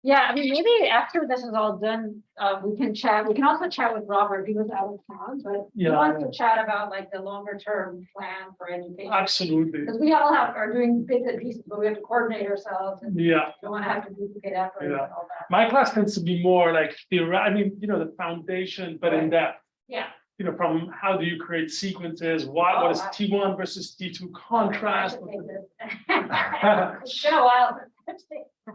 Yeah, I mean, maybe after this is all done, we can chat. We can also chat with Robert. He was out of town, but he Yeah. wants to chat about like the longer term plan for education. Absolutely. Because we all are doing bits and pieces, but we have to coordinate ourselves and Yeah. don't want to have to duplicate effort and Yeah. all that. My class tends to be more like I mean, the foundation, but in depth. Yeah. From how do you create sequences? What is wow. T1 versus T2 contrast? It's been a while.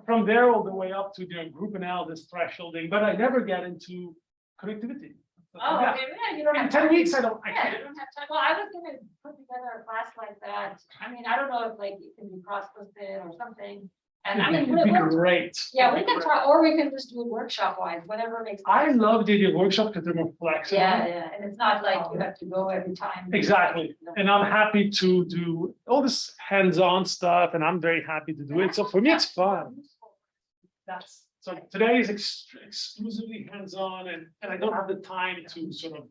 From there all the way up to group analysis, thresholding, but I never get into connectivity. Oh, Yeah. okay, yeah, you don't In have 10 time. weeks, I don't. Yeah, you don't have time. Well, I was gonna put together a class like that. I mean, I don't know if like it can be cross-posted or something. And I mean, It'd be great. yeah, we can try, or we can just do it workshop wise, whatever makes. I sense. love the idea of workshops because they're more flexible. Yeah, and it's not like you have to go every time. Exactly. And I'm happy to do all this hands-on stuff, and I'm very happy to do it. So for me, it's fun. So today is exclusively hands-on, and I don't have the time to sort of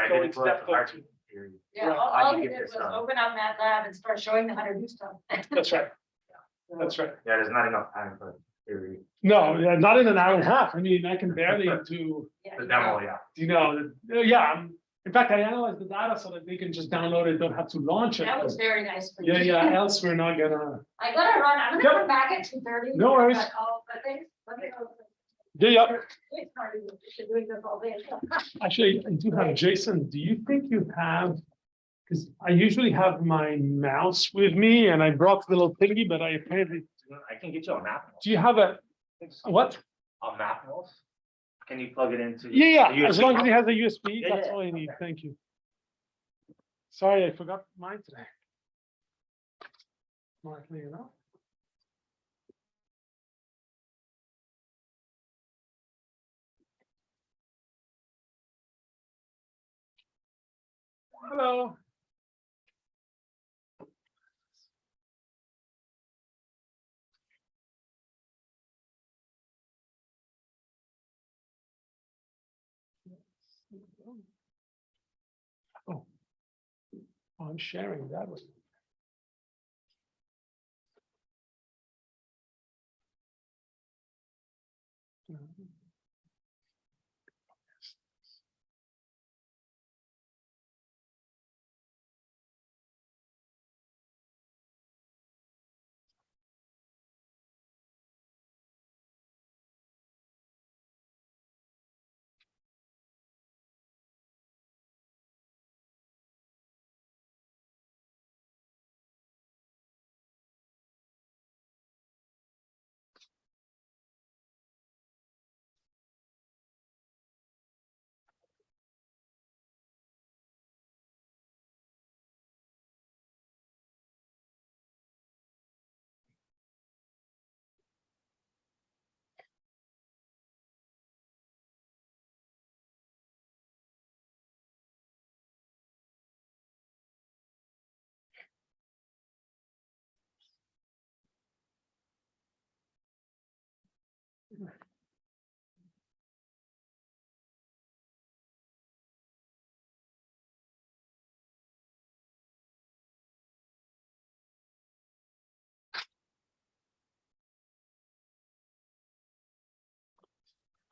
go into depth. Yeah, all we did was open up MATLAB and start showing them how to do stuff. That's right. That's right. Yeah, there's not enough time for theory. No, yeah, not in an hour and a half. I mean, I can barely do, The demo, yeah. yeah. In fact, I analyze the data so that they can just download it, don't have to launch it. That was very nice for you. Yeah, else we're not gonna. I gotta run, I'm gonna come back at 2:30. No worries. But thanks, let me know. Yeah. Wait, sorry, we're doing this all day. Actually, I do have Jason. Do you think you have? Because I usually have my mouse with me, and I brought the little thingy, but I apparently. I can get you a map. Do you have a what? A map. Can you plug it into? Yeah. the As USB long as port? it has a USB, Yeah, that's yeah. all I need. Thank you. Sorry, I forgot mine today. Smartly enough. Hello. Oh, I'm sharing that with you.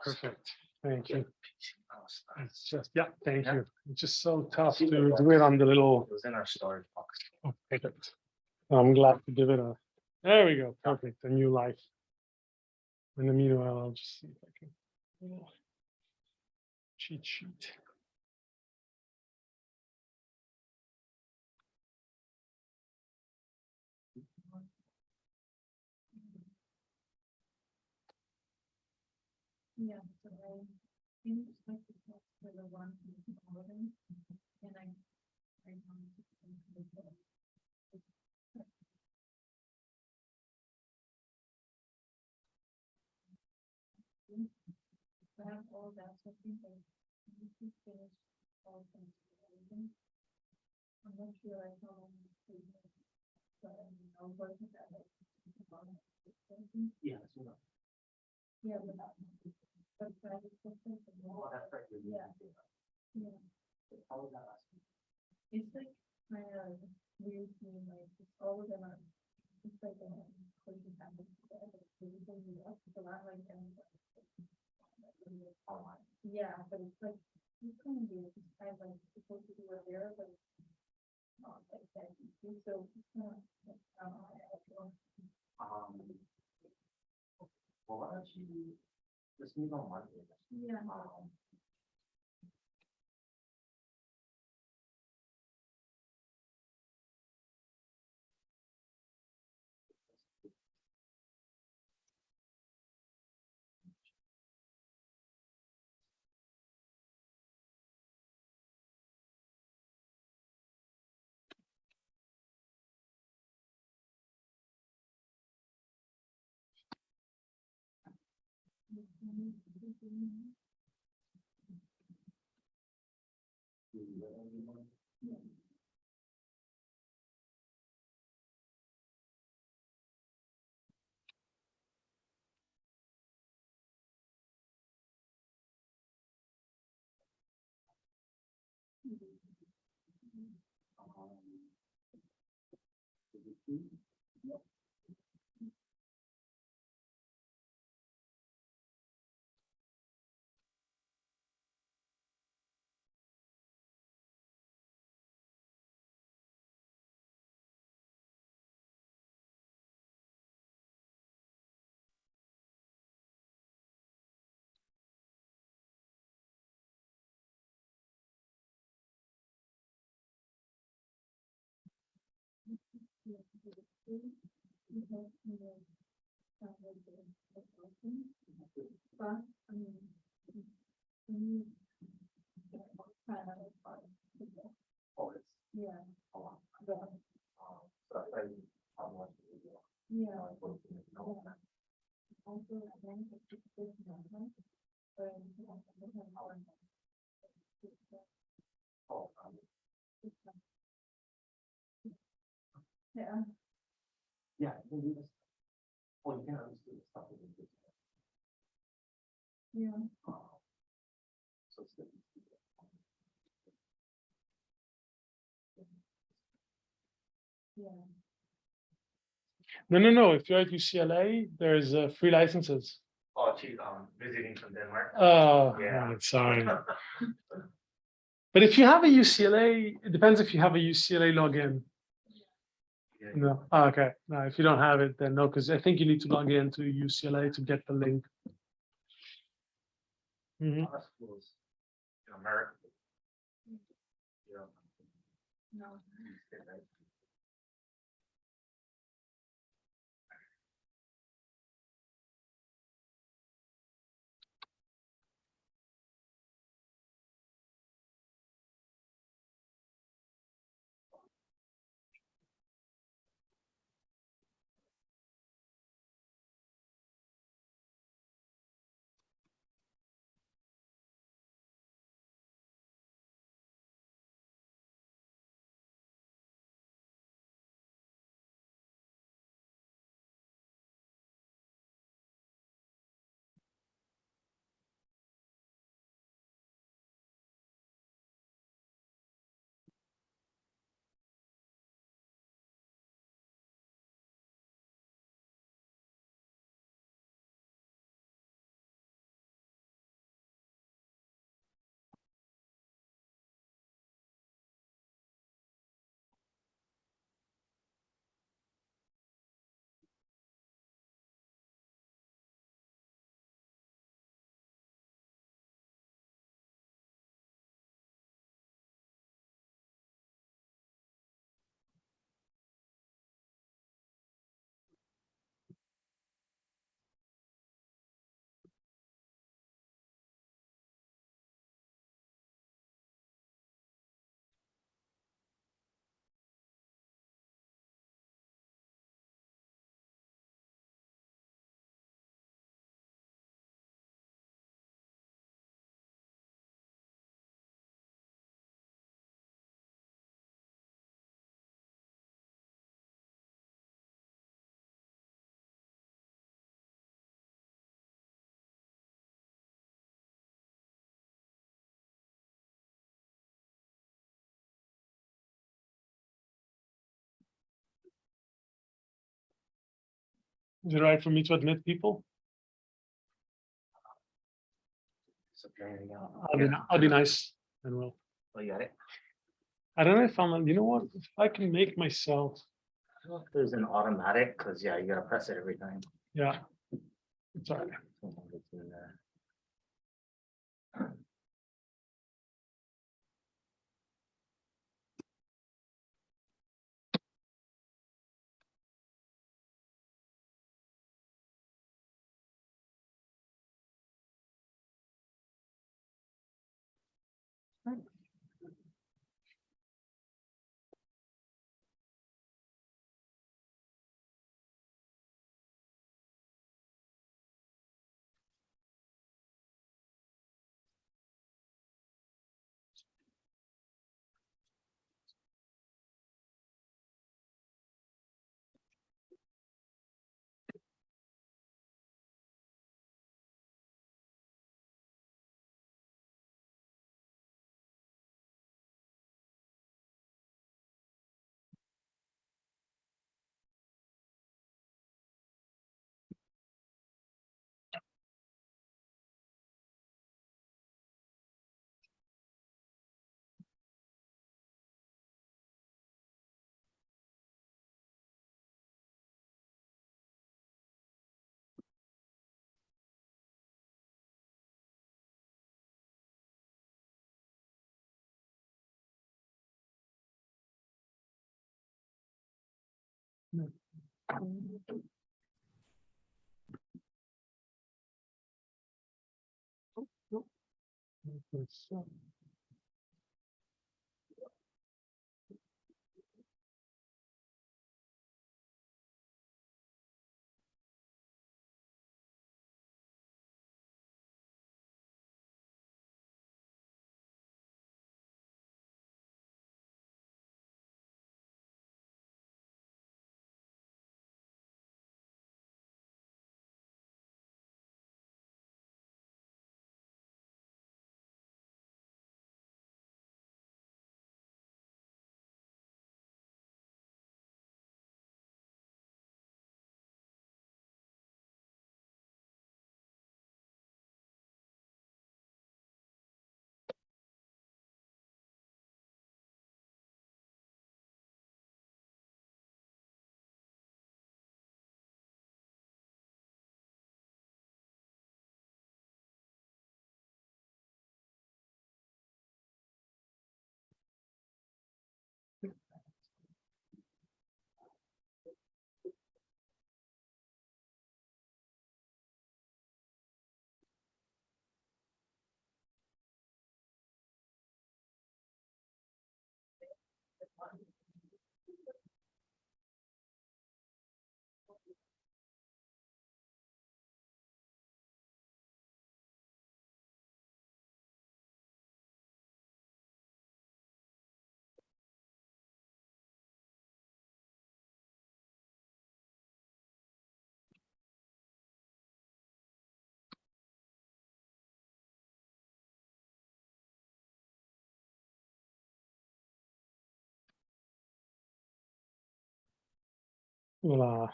Perfect. Thank you. It's just, thank you. It's just so tough to do it on the little. It was in our storage box. Oh, perfect. I'm glad to give it a. There we go. Perfect. A new life. In the meanwhile, I'll just see if I can. Cheat sheet. Yeah, so I think it's like for the one and I have all that, so I think I need to finish all things. I'm not sure I how long it's taking, but I'll work with that. Yeah. Yeah, but not. But private systems and all. That's right. Yeah. Yeah. How was that last week? It's like kind of weird to me, like it's all of them are. It's like person happened today, but it's really it's a lot like. Online. Yeah, but it's like, you can do it, it's kind of like, supposed to do it there, but. It's not like that, so, it's not, Well, why don't you just meet on Monday? yeah. But, I mean. Kind of like hard. Oh, it's Yeah, a lot. the, So I, how much do you do? yeah. Like, what do you know? Also, I think it's this moment, but. Oh, Yeah, yeah, I can do this. Oh, you can understand the stuff in this. yeah. So it's. Yeah. No. If you're at UCLA, there's free licenses. Oh, she's visiting from Denmark. Oh, Yeah. right, sorry. But if you have a UCLA, it depends if you have a UCLA login. Yeah. No, oh, okay. No, if you don't have it, then no, because I think you need to log in to UCLA to get the link. Mhm. A lot of schools in America. Yeah. No. Is it right for me to admit people? So if you're anything else. I'll be nice and we'll. Oh, you got it? I don't know if I'm, you know what, if I can make myself, I don't know if there's an automatic, because yeah, you gotta press it every time. yeah. It's all right. Sometimes it's in there. Well,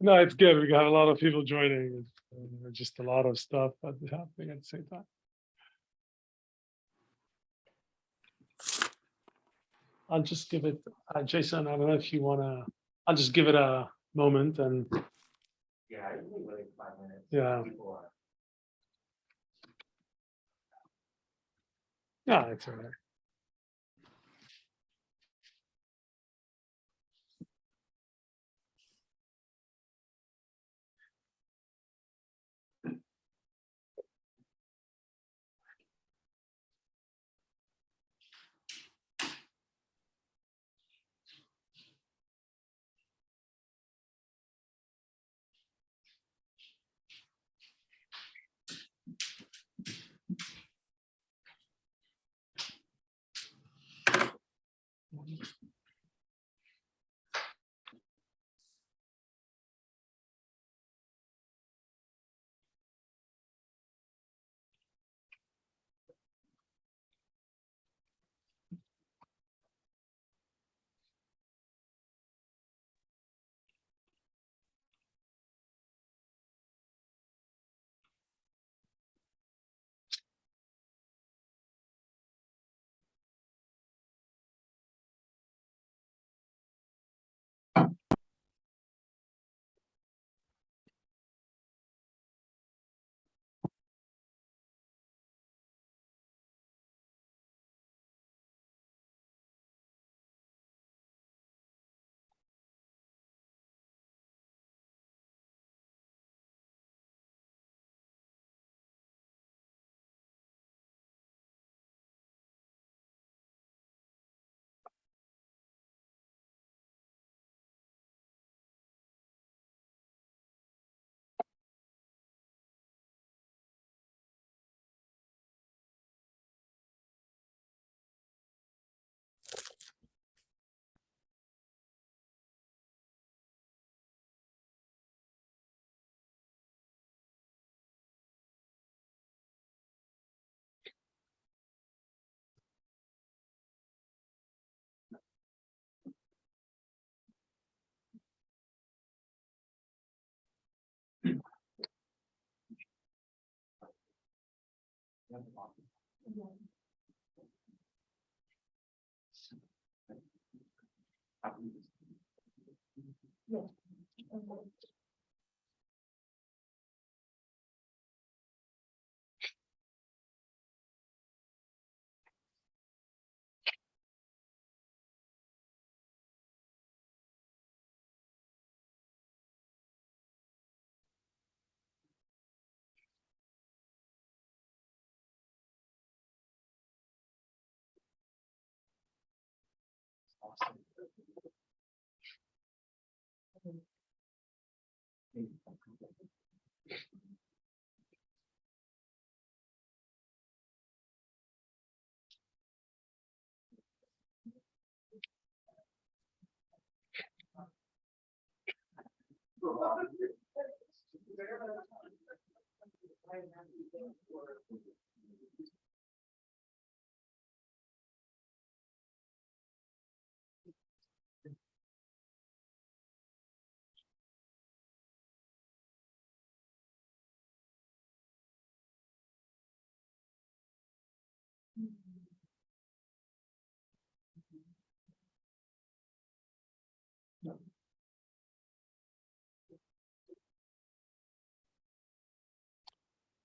no, it's good. We got a lot of people joining. Just a lot of stuff that's happening at the same time. I'll just give it, Jason, I don't know if you wanna, I'll just give it a moment and Yeah, I usually wait 5 minutes. Yeah. People are. yeah, it's all right.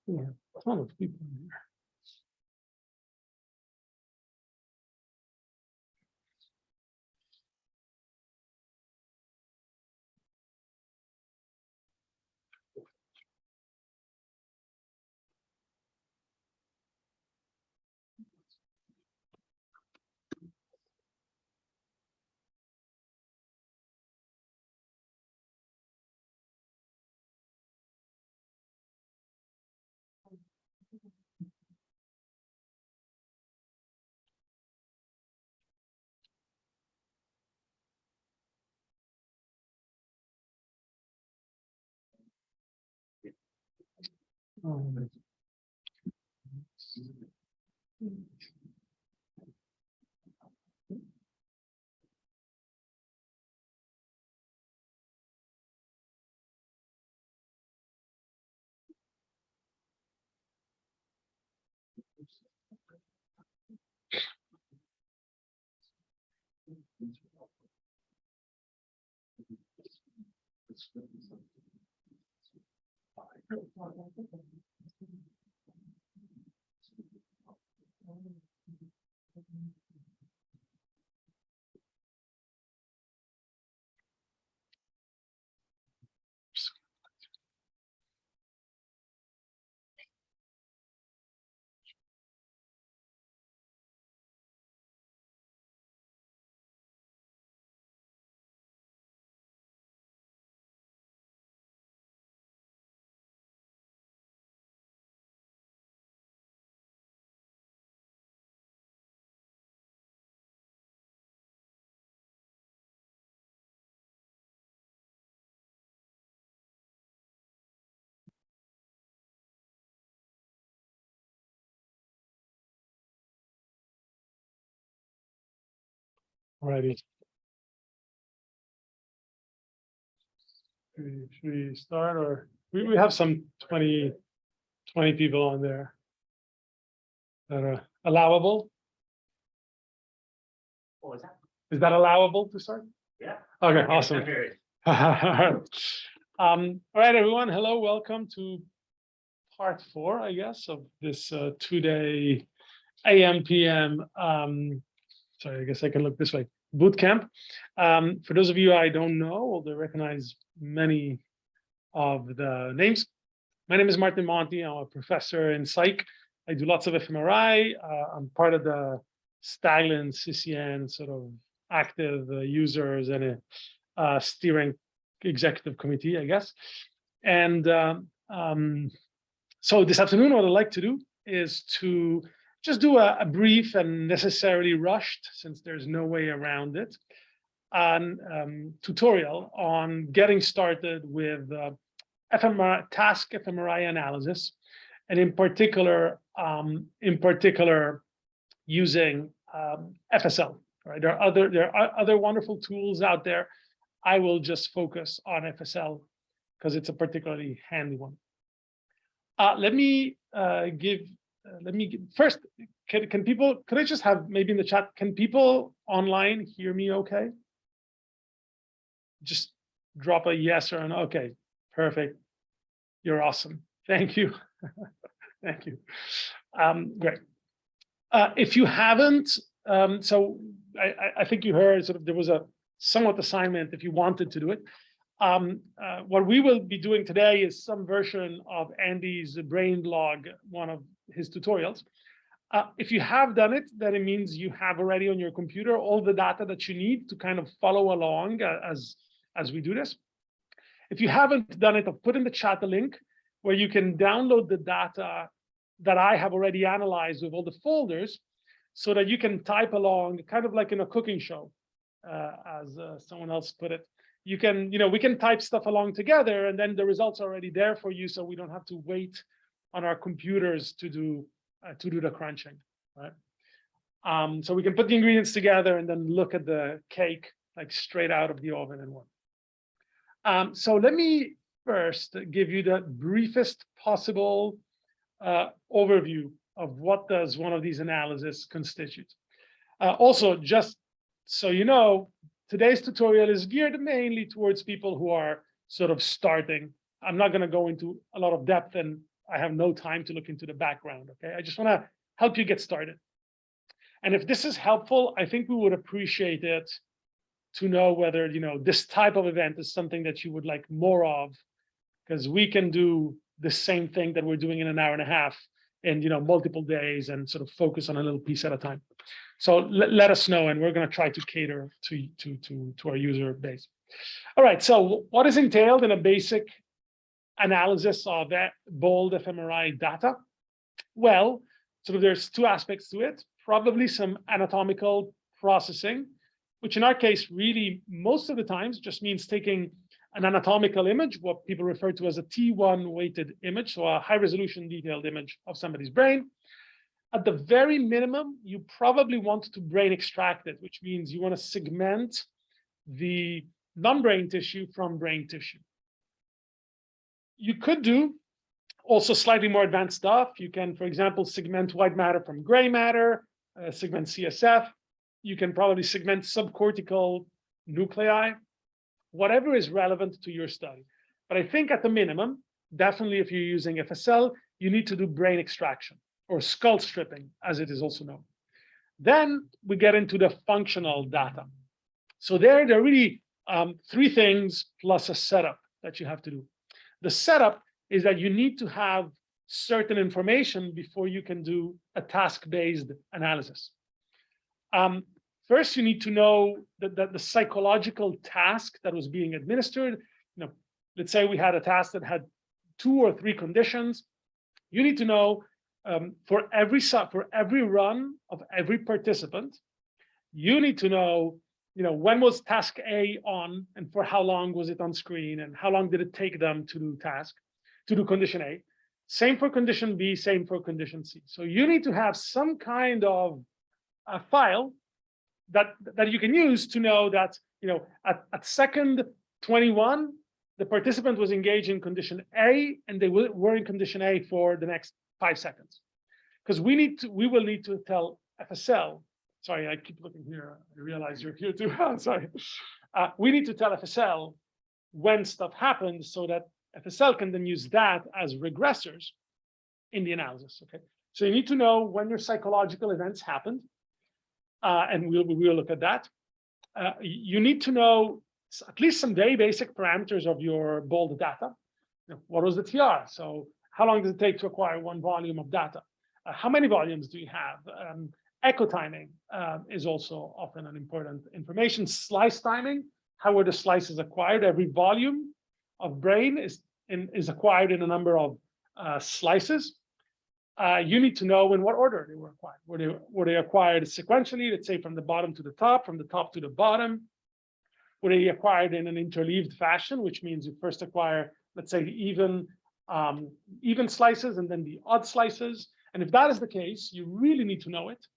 Yeah, a ton of people in here. Um, Alrighty. Should we start, or we have some 20 people on there that are allowable? What was that? Is that allowable to start? Yeah. Okay, I'm awesome. very- All right, everyone. Hello, welcome to part 4, I guess, of this 2-day AM PM. Sorry, I guess I can look this way. Bootcamp. For those of you I don't know, or they recognize many of the names. My name is Martin Monti. I'm a professor in psych. I do lots of fMRI. I'm part of the Staglin CCN sort of active users and a steering executive committee, I guess. And so this afternoon, what I'd like to do is to just do a brief and necessarily rushed, since there's no way around it, tutorial on getting started with fMRI, task fMRI analysis, and in particular using FSL. Right, there are other wonderful tools out there. I will just focus on FSL because it's a particularly handy one. Let me first, can people, could I just have maybe in the chat, can people online hear me okay? Just drop a yes or an okay, perfect. You're awesome, thank you. Thank you. Great. If you haven't, so I think you heard sort of there was a somewhat assignment if you wanted to do it. What we will be doing today is some version of Andy's brain log, one of his tutorials. If you have done it, then it means you have already on your computer all the data that you need to kind of follow along as we do this. If you haven't done it, I've put in the chat a link where you can download the data that I have already analyzed with all the folders, so that you can type along, kind of like in a cooking show, as someone else put it. You can, we can type stuff along together, and then the results are already there for you, so we don't have to wait on our computers to do the crunching, right? So we can put the ingredients together and then look at the cake like straight out of the oven and one. So let me first give you the briefest possible overview of what does one of these analyses constitute. Also, just so you know, today's tutorial is geared mainly towards people who are sort of starting. I'm not going to go into a lot of depth, and I have no time to look into the background. Okay, I just want to help you get started. And if this is helpful, I think we would appreciate it to know whether this type of event is something that you would like more of, because we can do the same thing that we're doing in an hour and a half in multiple days and sort of focus on a little piece at a time. So let us know, and we're going to try to cater to our user base. All right, so what is entailed in a basic analysis of that bold fMRI data? Well, sort of there's two aspects to it. Probably some anatomical processing, which in our case really most of the times just means taking an anatomical image, what people refer to as a T1 weighted image, so a high resolution detailed image of somebody's brain. At the very minimum, you probably want to brain extract it, which means you want to segment the non-brain tissue from brain tissue. You could do also slightly more advanced stuff. You can, for example, segment white matter from gray matter, segment CSF. You can probably segment subcortical nuclei, whatever is relevant to your study. But I think at the minimum, definitely if you're using FSL, you need to do brain extraction, or skull stripping, as it is also known. Then we get into the functional data. So there are really three things plus a setup that you have to do. The setup is that you need to have certain information before you can do a task-based analysis. First, you need to know that the psychological task that was being administered. Let's say we had a task that had 2 or 3 conditions. You need to know for every run of every participant, you need to know, when was task A on, and for how long was it on screen, and how long did it take them to do condition A. Same for condition B, same for condition C. So you need to have some kind of a file that you can use to know that at second 21 the participant was engaged in condition A, and they were in condition A for the next 5 seconds, because we will need to tell FSL. Sorry, I keep looking here. I realize you're here too. Sorry. We need to tell FSL when stuff happens, so that FSL can then use that as regressors in the analysis. Okay, so you need to know when your psychological events happened. And we'll look at that. You need to know at least some very basic parameters of your bold data. What was the TR? So how long does it take to acquire 1 volume of data? How many volumes do you have? Echo timing is also often an important information. Slice timing, how were the slices acquired? Every volume of brain is acquired in a number of slices. You need to know in what order they were acquired. Were they acquired sequentially, let's say from the bottom to the top, from the top to the bottom? Were they acquired in an interleaved fashion, which means you first acquire, let's say, the even slices and then the odd slices? And if that is the case, you really need to know it,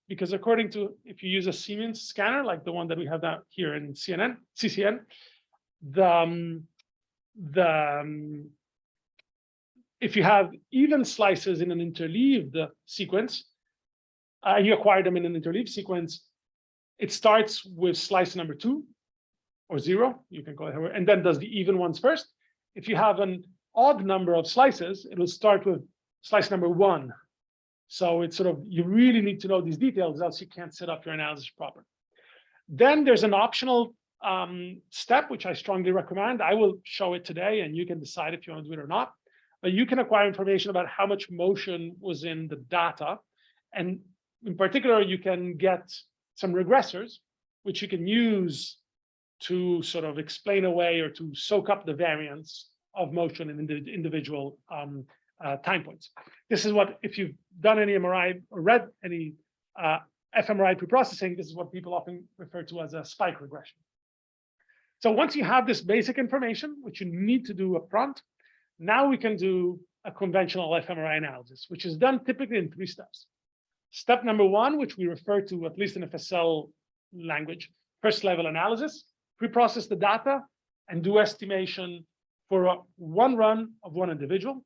because according to, if you use a Siemens scanner, like the one that we have here in CCN, if you have even slices in an interleaved sequence, and you acquire them in an interleaved sequence, it starts with slice number 2 or 0, you can call it however, and then does the even ones first. If you have an odd number of slices, it will start with slice number 1. So it's sort of, you really need to know these details, else you can't set up your analysis properly. Then there's an optional step, which I strongly recommend. I will show it today, and you can decide if you want to do it or not. But you can acquire information about how much motion was in the data. And in particular, you can get some regressors, which you can use to sort of explain away or to soak up the variance of motion in the individual time points. This is what, if you've done any MRI or read any fMRI preprocessing, this is what people often refer to as a spike regression. So once you have this basic information, which you need to do up front, now we can do a conventional fMRI analysis, which is done typically in 3 steps. Step number 1, which we refer to, at least in FSL language, first level analysis, preprocess the data and do estimation for one run of one individual.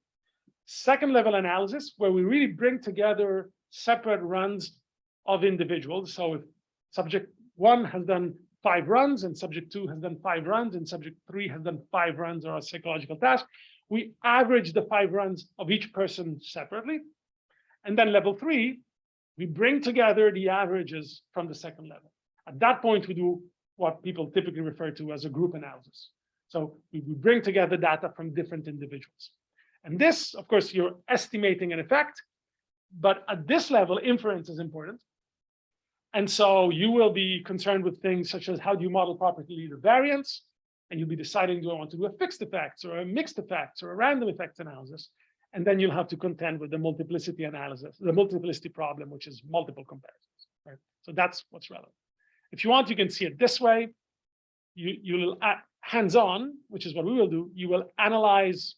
Second level analysis, where we really bring together separate runs of individuals. So if subject 1 has done 5 runs and subject 2 has done 5 runs and subject 3 has done 5 runs or a psychological task, we average the 5 runs of each person separately. And then level 3, we bring together the averages from the second level. At that point, we do what people typically refer to as a group analysis. So we bring together data from different individuals. And this, of course, you're estimating an effect, but at this level, inference is important. And so you will be concerned with things such as how do you model properly the variance, and you'll be deciding, do I want to do a fixed effects or a mixed effects or a random effects analysis? And then you'll have to contend with the multiplicity analysis, the multiplicity problem, which is multiple comparisons, right? So that's what's relevant. If you want, you can see it this way. You will hands-on, which is what we will do. You will analyze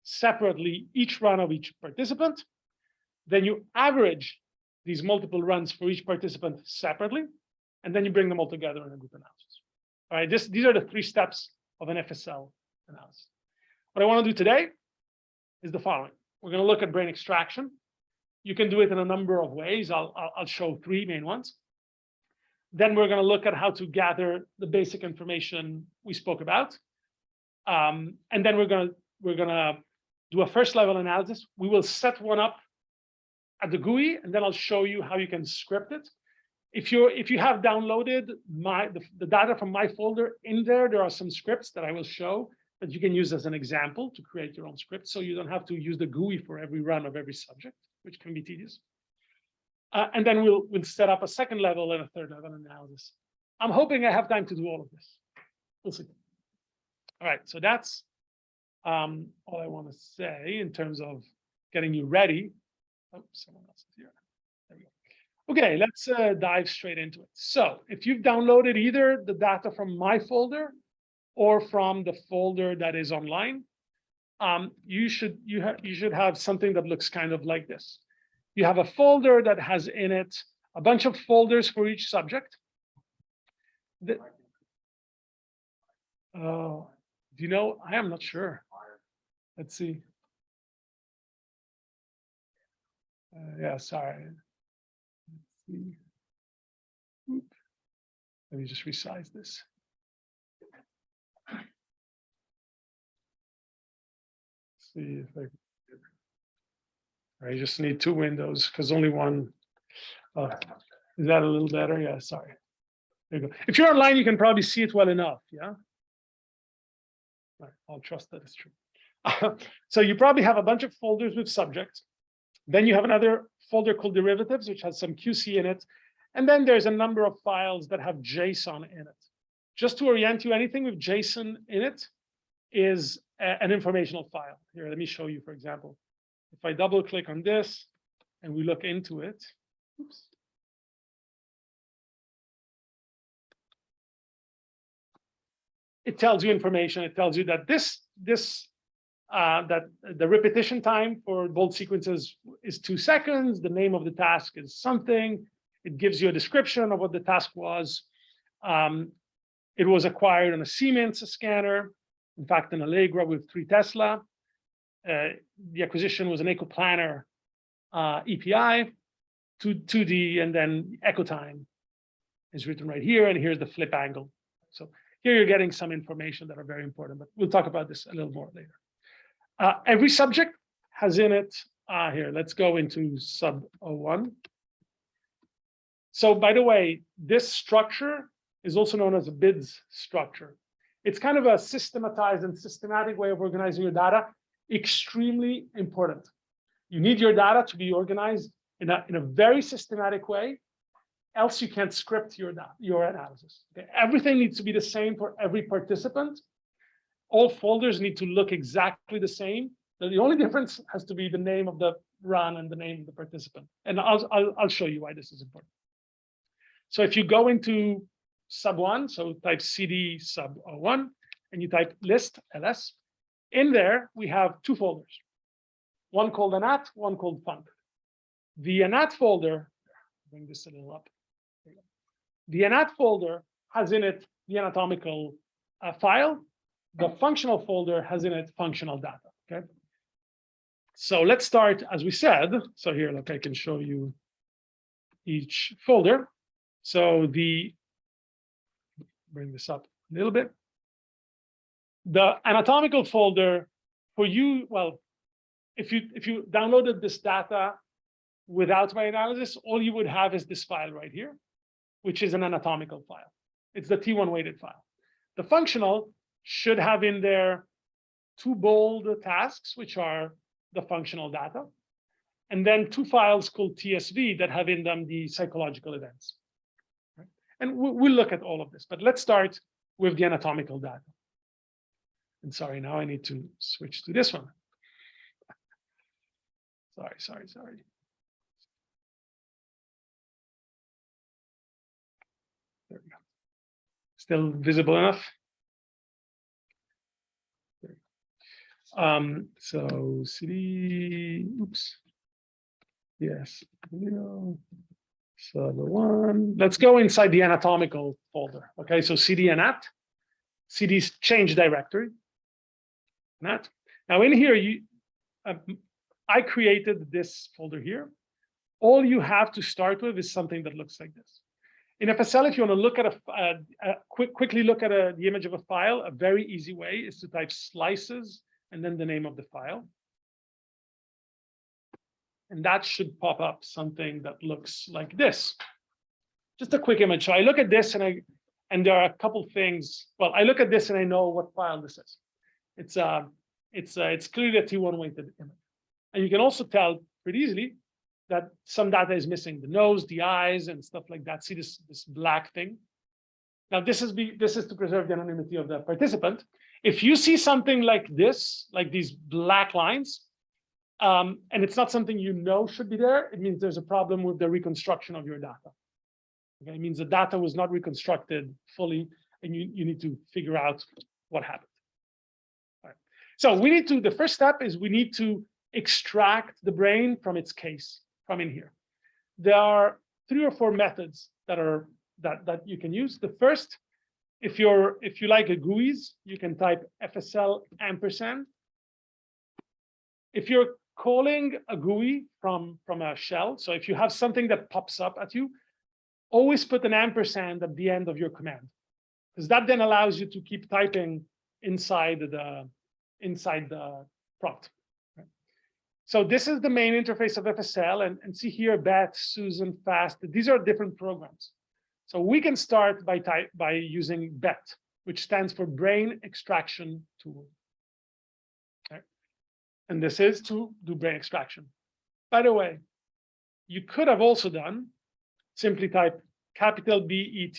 separately each run of each participant. Then you average these multiple runs for each participant separately, and then you bring them all together in a group analysis. All right, these are the 3 steps of an FSL analysis. What I want to do today is the following. We're going to look at brain extraction. You can do it in a number of ways. I'll show 3 main ones. Then we're going to look at how to gather the basic information we spoke about. And then we're going to do a first level analysis. We will set one up at the GUI, and then I'll show you how you can script it. If you have downloaded the data from my folder, in there are some scripts that I will show that you can use as an example to create your own script, so you don't have to use the GUI for every run of every subject, which can be tedious. And then we'll set up a second level and a third level analysis. I'm hoping I have time to do all of this. We'll see. All right, so that's all I want to say in terms of getting you ready. Oh, someone else is here. There we go. Okay, let's dive straight into it. So if you've downloaded either the data from my folder or from the folder that is online, you should have something that looks kind of like this. You have a folder that has in it a bunch of folders for each subject. Do you know? I am not sure. Let's see. Yeah, sorry. Let's see. Oop. Let me just resize this. Let's see if I can. I just need 2 windows because only one. Is that a little better? Yeah, sorry. There you go. If you're online, you can probably see it well enough. Yeah. Right, I'll trust that it's true. So you probably have a bunch of folders with subjects. Then you have another folder called derivatives, which has some QC in it. And then there's a number of files that have JSON in it. Just to orient you, anything with JSON in it is an informational file. Here, let me show you, for example. If I double click on this and we look into it, oops. It tells you information. It tells you that that the repetition time for bold sequences is 2 seconds. The name of the task is something. It gives you a description of what the task was. It was acquired on a Siemens scanner. In fact, an Allegra with 3 Tesla. The acquisition was an EcoPlanner EPI, 2D, and then echo time is written right here, and here's the flip angle. So here you're getting some information that are very important, but we'll talk about this a little more later. Every subject has in it, here, let's go into sub 01. So by the way, this structure is also known as a BIDS structure. It's kind of a systematized and systematic way of organizing your data, extremely important. You need your data to be organized in a very systematic way, else you can't script your analysis. Okay? Everything needs to be the same for every participant. All folders need to look exactly the same. The only difference has to be the name of the run and the name of the participant. And I'll show you why this is important. So if you go into sub 1, so type cd sub 01, and you type list ls, in there we have 2 folders, one called anat, one called func. The anat folder, bring this a little up. The anat folder has in it the anatomical file. The functional folder has in it functional data. Okay. So let's start, as we said. So here, look, I can show you each folder. So bring this up a little bit. The anatomical folder for you, well, if you downloaded this data without my analysis, all you would have is this file right here, which is an anatomical file. It's the T1 weighted file. The functional should have in there 2 bold tasks, which are the functional data, and then 2 files called TSV that have in them the psychological events. And we'll look at all of this, but let's start with the anatomical data. And sorry, now I need to switch to this one. Sorry. There we go. Still visible enough? So cd, oops. Yes. So the one, let's go inside the anatomical folder. Okay, so cd anat, cd's change directory. Anat. Now in here, I created this folder here. All you have to start with is something that looks like this. In FSL, if you want to look at quickly look at the image of a file, a very easy way is to type slices and then the name of the file. And that should pop up something that looks like this. Just a quick image. So I look at this and there are a couple things. Well, I look at this and I know what file this is. It's clearly a T1 weighted image. And you can also tell pretty easily that some data is missing, the nose, the eyes, and stuff like that. See this black thing? Now this is to preserve the anonymity of the participant. If you see something like this, like these black lines, and it's not something you know should be there, it means there's a problem with the reconstruction of your data. Okay, it means the data was not reconstructed fully, and you need to figure out what happened. All right. So the first step is we need to extract the brain from its case, from in here. There are 3 or 4 methods that you can use. The first, if you like a GUIs, you can type FSL ampersand. If you're calling a GUI from a shell, so if you have something that pops up at you, always put an ampersand at the end of your command, because that then allows you to keep typing inside the prompt. Right? So this is the main interface of FSL, and see here, BET, Susan, FAST. These are different programs. So we can start by using BET, which stands for Brain Extraction Tool. Okay. And this is to do brain extraction. By the way, you could have also done simply type capital BET.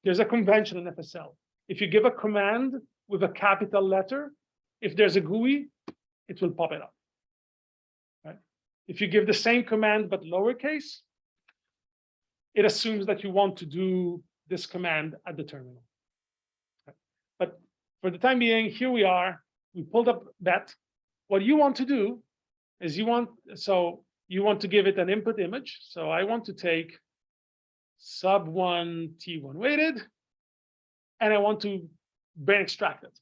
There's a convention in FSL. If you give a command with a capital letter, if there's a GUI, it will pop it up. Right? If you give the same command but lowercase, it assumes that you want to do this command at the terminal. Okay. But for the time being, here we are. We pulled up BET. What you want to do is you want to give it an input image. So I want to take sub 1 T1 weighted, and I want to brain extract it.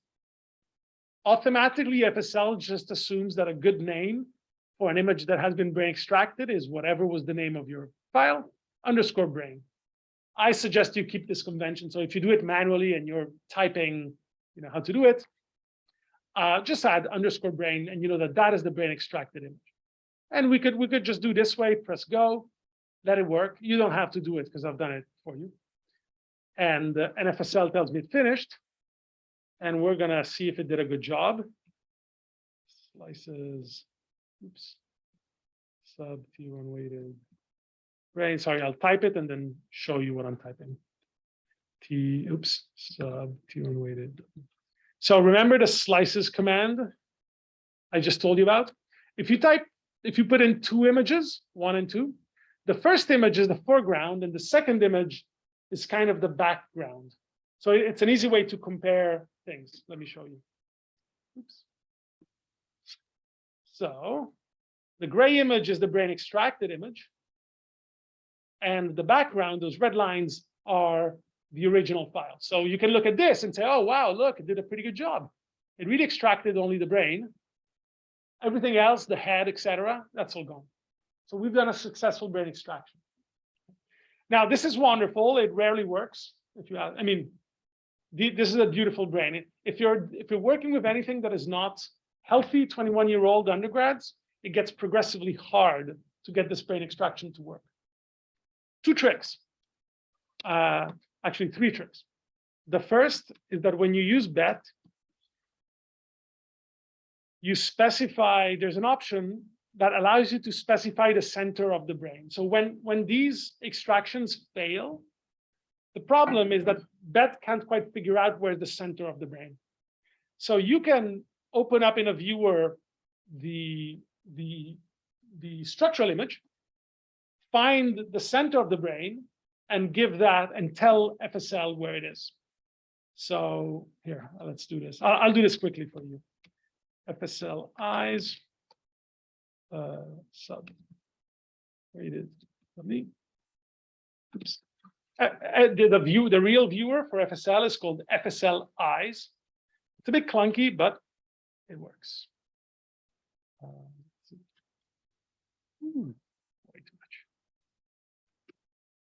Automatically, FSL just assumes that a good name for an image that has been brain extracted is whatever was the name of your file, underscore brain. I suggest you keep this convention. So if you do it manually and you're typing, how to do it, just add underscore brain, and you know that that is the brain extracted image. And we could just do this way, press go, let it work. You don't have to do it because I've done it for you. And FSL tells me it finished. And we're gonna see if it did a good job. Slices, oops, sub T1 weighted. Brain, sorry, I'll type it and then show you what I'm typing. Sub T1 weighted. So remember the slices command I just told you about? If you put in two images, 1 and 2, the first image is the foreground and the second image is kind of the background. So it's an easy way to compare things. Let me show you. Oops. So the gray image is the brain extracted image. And the background, those red lines, are the original file. So you can look at this and say, oh, wow, look, it did a pretty good job. It really extracted only the brain. Everything else, the head, etc., that's all gone. So we've done a successful brain extraction. Now, this is wonderful. It rarely works. If you have, this is a beautiful brain. If you're working with anything that is not healthy 21-year-old undergrads, it gets progressively hard to get this brain extraction to work. 2 tricks. Actually, 3 tricks. The first is that when you use BET, you specify, there's an option that allows you to specify the center of the brain. So when these extractions fail, the problem is that BET can't quite figure out where's the center of the brain. So you can open up in a viewer the structural image, find the center of the brain, and give that and tell FSL where it is. So here, let's do this. I'll do this quickly for you. FSL eyes, sub, weighted, oops. The real viewer for FSL is called FSL eyes. It's a bit clunky, but it works. Way too much.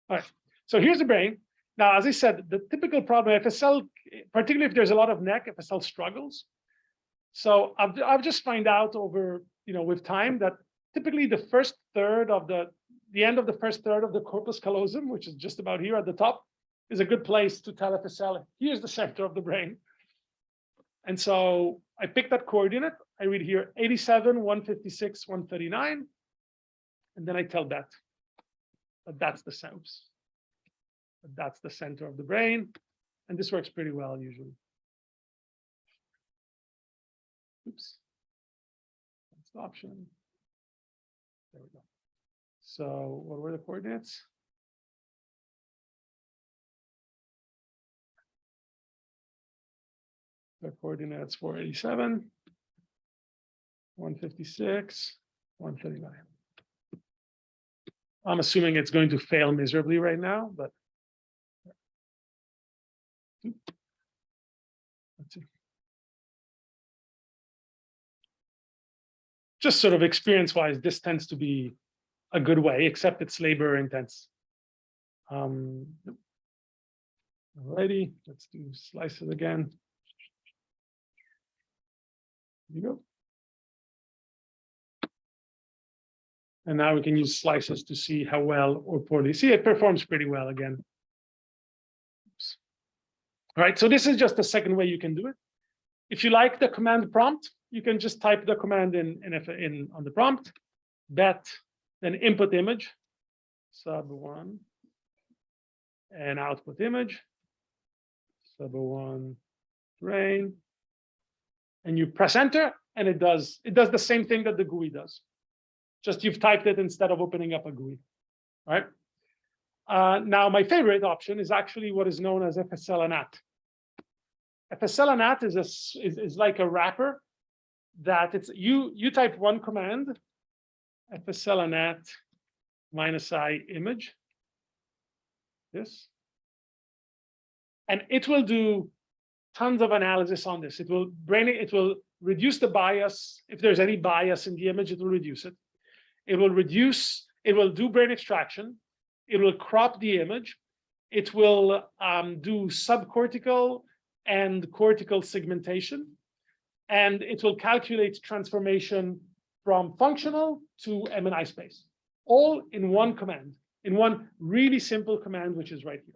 All right, so here's the brain. Now, as I said, the typical problem FSL, particularly if there's a lot of neck, FSL struggles. So I've just found out over, with time that typically the first third of the end of the first third of the corpus callosum, which is just about here at the top, is a good place to tell FSL, here's the center of the brain. And so I pick that coordinate, I read here 87, 156, 139, and then I tell that that's the sense. That's the center of the brain. And this works pretty well usually. Oops. That's the option. There we go. So what were the coordinates? The coordinates 487, 156, 139. I'm assuming it's going to fail miserably right now, but let's see. Just sort of experience-wise, this tends to be a good way, except it's labor intense. Alrighty, let's do slices again. Here you go. And now we can use slices to see how well or poorly. See, it performs pretty well again. Oops. All right, so this is just the second way you can do it. If you like the command prompt, you can just type the command in on the prompt, bet, then input image, sub 1, and output image, sub 1, brain, and you press enter, and it does the same thing that the GUI does. Just you've typed it instead of opening up a GUI, right? Now, my favorite option is actually what is known as FSL ANAT. FSL ANAT is like a wrapper that it's you type one command, FSL ANAT -i image, this, and it will do tons of analysis on this. It will reduce the bias. If there's any bias in the image, it will reduce it. It will do brain extraction. It will crop the image. It will do subcortical and cortical segmentation. And it will calculate transformation from functional to MNI space, all in one command, in one really simple command, which is right here.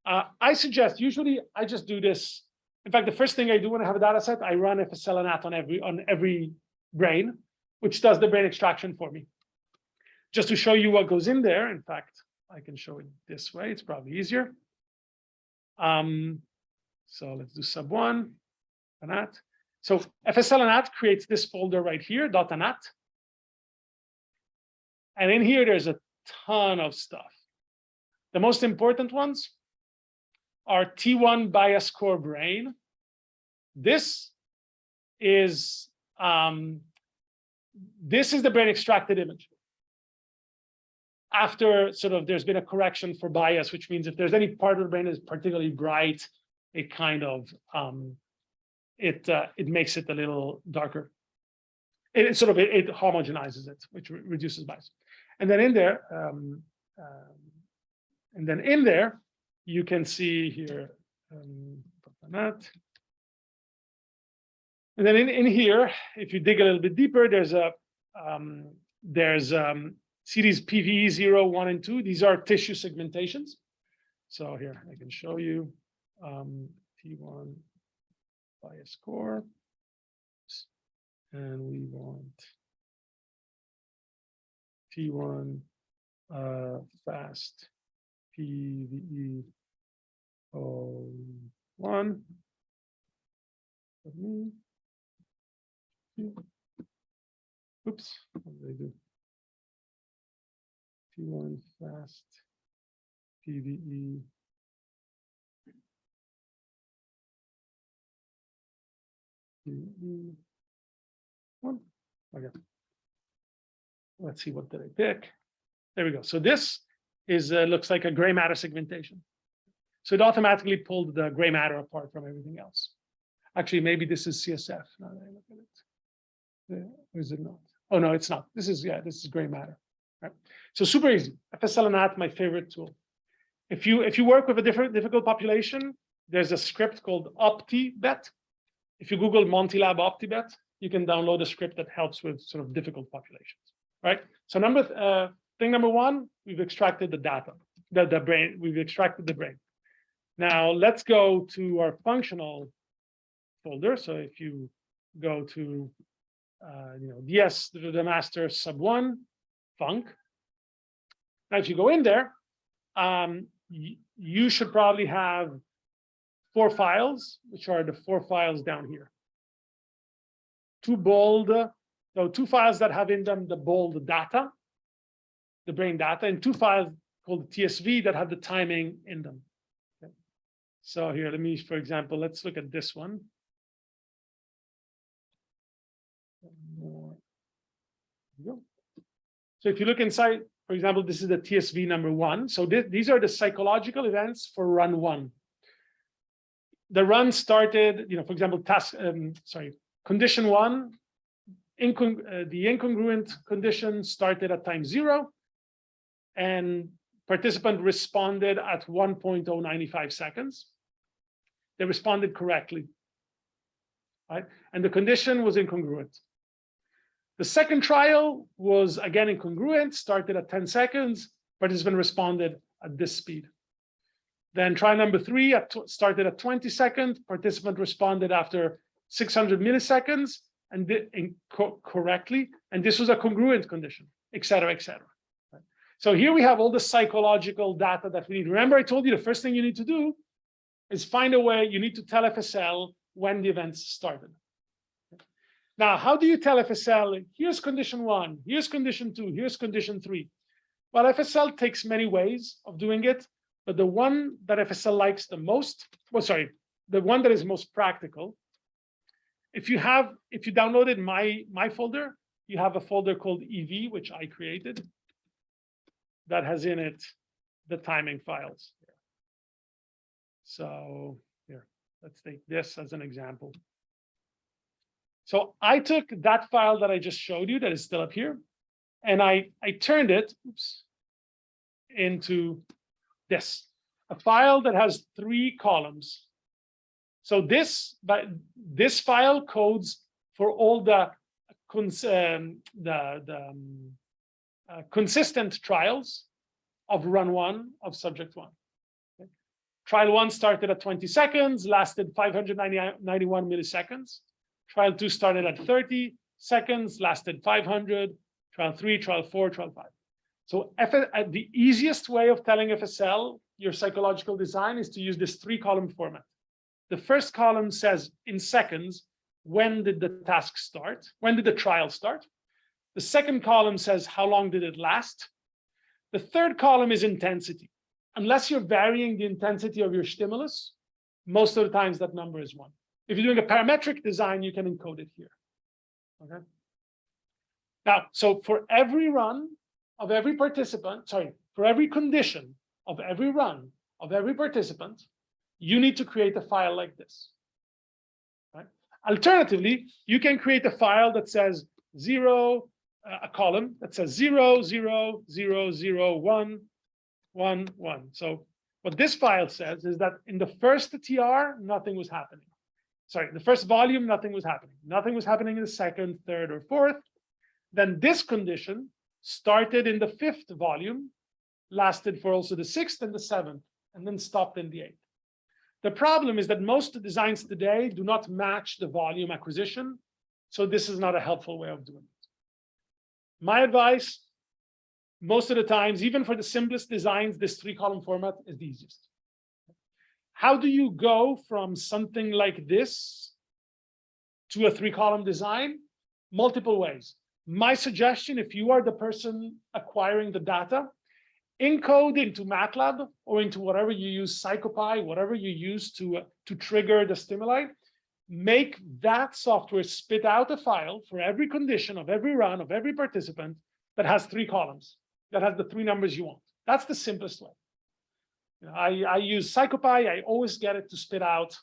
Right? I suggest, usually I just do this. In fact, the first thing I do when I have a data set, I run FSL and AT on every brain, which does the brain extraction for me. Just to show you what goes in there. In fact, I can show it this way. It's probably easier. So let's do sub1 and AT. So FSL and AT creates this folder right here, .anat. And in here, there's a ton of stuff. The most important ones are T1 bias core brain. This is the brain extracted image. After sort of there's been a correction for bias, which means if there's any part of the brain that is particularly bright, it kind of it makes it a little darker. It homogenizes it, which reduces bias. And then in there, you can see here that. And then in here, if you dig a little bit deeper, there's see these PVE 0, 1, and 2. These are tissue segmentations. So here I can show you T1 bias core, and we want T1 fast PVE 1. Oops, what did I do? T1 fast PVE. PVE 1. Okay. Let's see, what did I pick? There we go. So this is looks like a gray matter segmentation. So it automatically pulled the gray matter apart from everything else. Actually, maybe this is CSF. Now that I look at it, or is it not? Oh no, it's not. This is gray matter. Right? So super easy. FSL and AT, my favorite tool. If you work with a difficult population, there's a script called OptiBet. If you Google MontiLab OptiBet, you can download a script that helps with sort of difficult populations. Right. So thing number one, we've extracted the data, the brain. We've extracted the brain. Now let's go to our functional folder. So if you go to DS, the master sub1 func. Now if you go in there, you should probably have 4 files, which are the 4 files down here. 2 files that have in them the bold data, the brain data, and 2 files called TSV that have the timing in them. Okay. So here, for example, let's look at this one. So if you look inside, for example, this is the TSV number 1. So these are the psychological events for run 1. The run started, for example, condition 1, the incongruent condition started at time 0, and participant responded at 1.095 seconds. They responded correctly, right? And the condition was incongruent. The second trial was again incongruent, started at 10 seconds, participant responded at this speed. Then trial number 3 started at 20 seconds, participant responded after 600 milliseconds and correctly, and this was a congruent condition, et cetera, et cetera. Right? So here we have all the psychological data that we need. Remember, I told you the first thing you need to do is find a way, you need to tell FSL when the events started. Now, how do you tell FSL, here's condition 1, here's condition 2, here's condition 3? Well, FSL takes many ways of doing it, but the one that FSL likes the most, the one that is most practical, if you downloaded my folder, you have a folder called EV, which I created, that has in it the timing files. So here, let's take this as an example. So I took that file that I just showed you that is still up here, and I turned it, into this, a file that has 3 columns. So this file codes for all the consistent trials of run 1 of subject 1. Okay. Trial 1 started at 20 seconds, lasted 591 milliseconds. Trial 2 started at 30 seconds, lasted 500. Trial 3, trial 4, trial 5. So the easiest way of telling FSL your psychological design is to use this 3-column format. The first column says in seconds, when did the task start? When did the trial start? The second column says, how long did it last? The third column is intensity. Unless you're varying the intensity of your stimulus, most of the times that number is 1. If you're doing a parametric design, you can encode it here. Okay. Now, so for every run of every participant, for every condition of every run of every participant, you need to create a file like this. Right? Alternatively, you can create a file that says a column that says 0, 0, 0, 0, 1, 1, 1. So what this file says is that in the first TR, nothing was happening. Sorry, the first volume, nothing was happening. Nothing was happening in the second, third, or fourth. Then this condition started in the 5th volume, lasted for also the 6th and the 7th, and then stopped in the 8th. The problem is that most designs today do not match the volume acquisition, so this is not a helpful way of doing it. My advice, most of the times, even for the simplest designs, this 3-column format is the easiest. How do you go from something like this to a 3-column design? Multiple ways. My suggestion, if you are the person acquiring the data, encode into MATLAB or into whatever you use, PsychoPy, whatever you use to trigger the stimuli, make that software spit out a file for every condition of every run of every participant that has 3 columns, that has the 3 numbers you want. That's the simplest way. You know, I use PsychoPy. I always get it to spit out,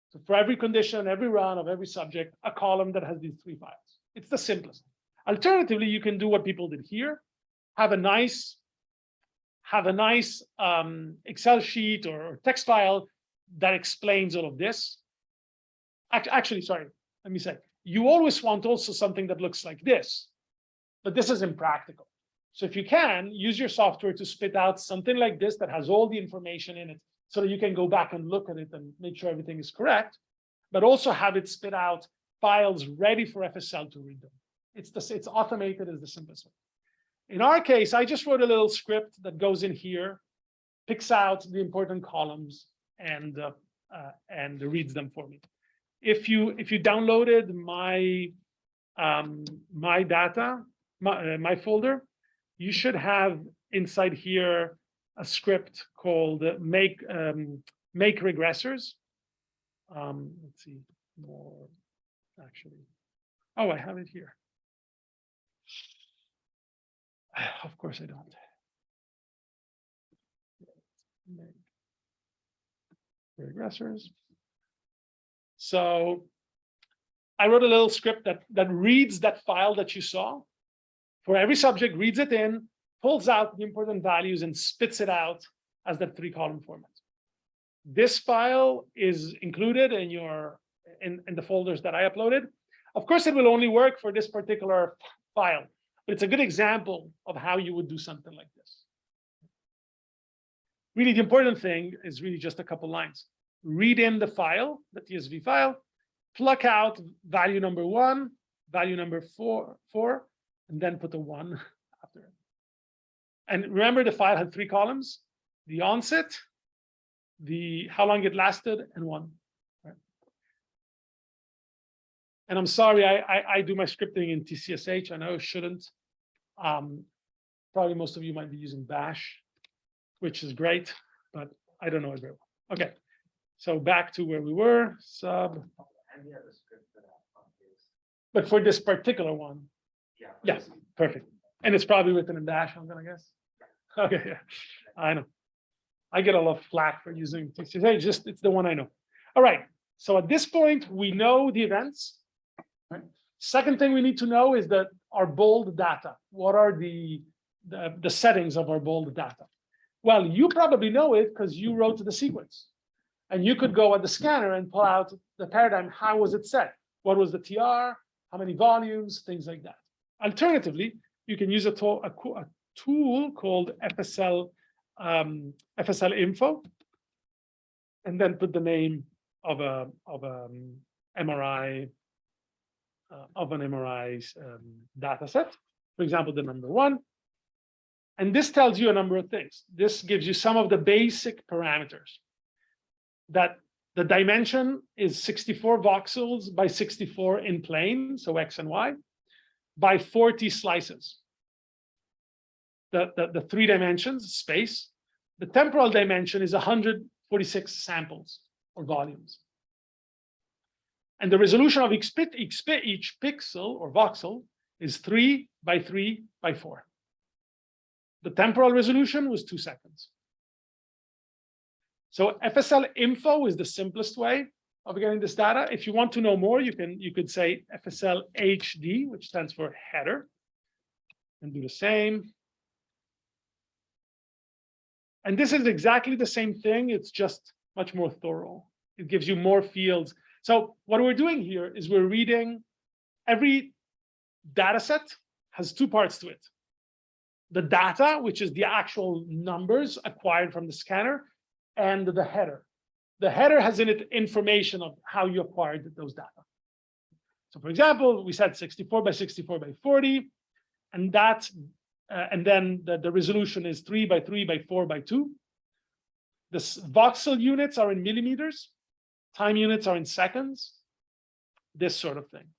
so for every condition, every run of every subject, a column that has these 3 files. It's the simplest. Alternatively, you can do what people did here, have a nice Excel sheet or text file that explains all of this. Actually, sorry, let me say, you always want also something that looks like this, but this is impractical. So if you can, use your software to spit out something like this that has all the information in it so that you can go back and look at it and make sure everything is correct, but also have it spit out files ready for FSL to read them. It's automated as the simplest way. In our case, I just wrote a little script that goes in here, picks out the important columns, and reads them for me. If you downloaded my my folder, you should have inside here a script called make regressors. Let's see more actually. Oh, I have it here. Of course I don't. Regressors. So I wrote a little script that reads that file that you saw. For every subject, reads it in, pulls out the important values, and spits it out as that 3-column format. This file is included in the folders that I uploaded. Of course, it will only work for this particular file, but it's a good example of how you would do something like this. Really, the important thing is really just a couple lines. Read in the file, the TSV file, pluck out value number 1, value number 4, and then put a 1 after it. And remember, the file had 3 columns: the onset, the how long it lasted, and 1. Right? And I'm sorry, I do my scripting in TCSH. I know I shouldn't. Probably most of you might be using Bash, which is great, but I don't know it very well. Okay, so back to where we were. Sub. But for this particular one, yeah, perfect. And it's probably written in Bash, I'm gonna guess. Okay, yeah, I know. I get a lot of flack for using TCSH. It's the one I know. All right. So at this point, we know the events. Right? Second thing we need to know is that our bold data. What are the settings of our bold data? Well, you probably know it because you wrote the sequence. And you could go at the scanner and pull out the paradigm. How was it set? What was the TR? How many volumes? Things like that. Alternatively, you can use a tool called FSL info, and then put the name of an MRI data set. For example, the number 1. And this tells you a number of things. This gives you some of the basic parameters. That the dimension is 64 voxels by 64 in plane, so X and Y, by 40 slices. The 3 dimensions, space. The temporal dimension is 146 samples or volumes. And the resolution of each pixel or voxel is 3 by 3 by 4. The temporal resolution was 2 seconds. So FSL info is the simplest way of getting this data. If you want to know more, you could say FSL HD, which stands for header, and do the same. And this is exactly the same thing. It's just much more thorough. It gives you more fields. So what we're doing here is we're reading every data set has 2 parts to it. The data, which is the actual numbers acquired from the scanner, and the header. The header has in it information of how you acquired those data. So for example, we said 64 by 64 by 40, and that, and then the resolution is 3 by 3 by 4 by 2. The voxel units are in millimeters, time units are in seconds, this sort of thing.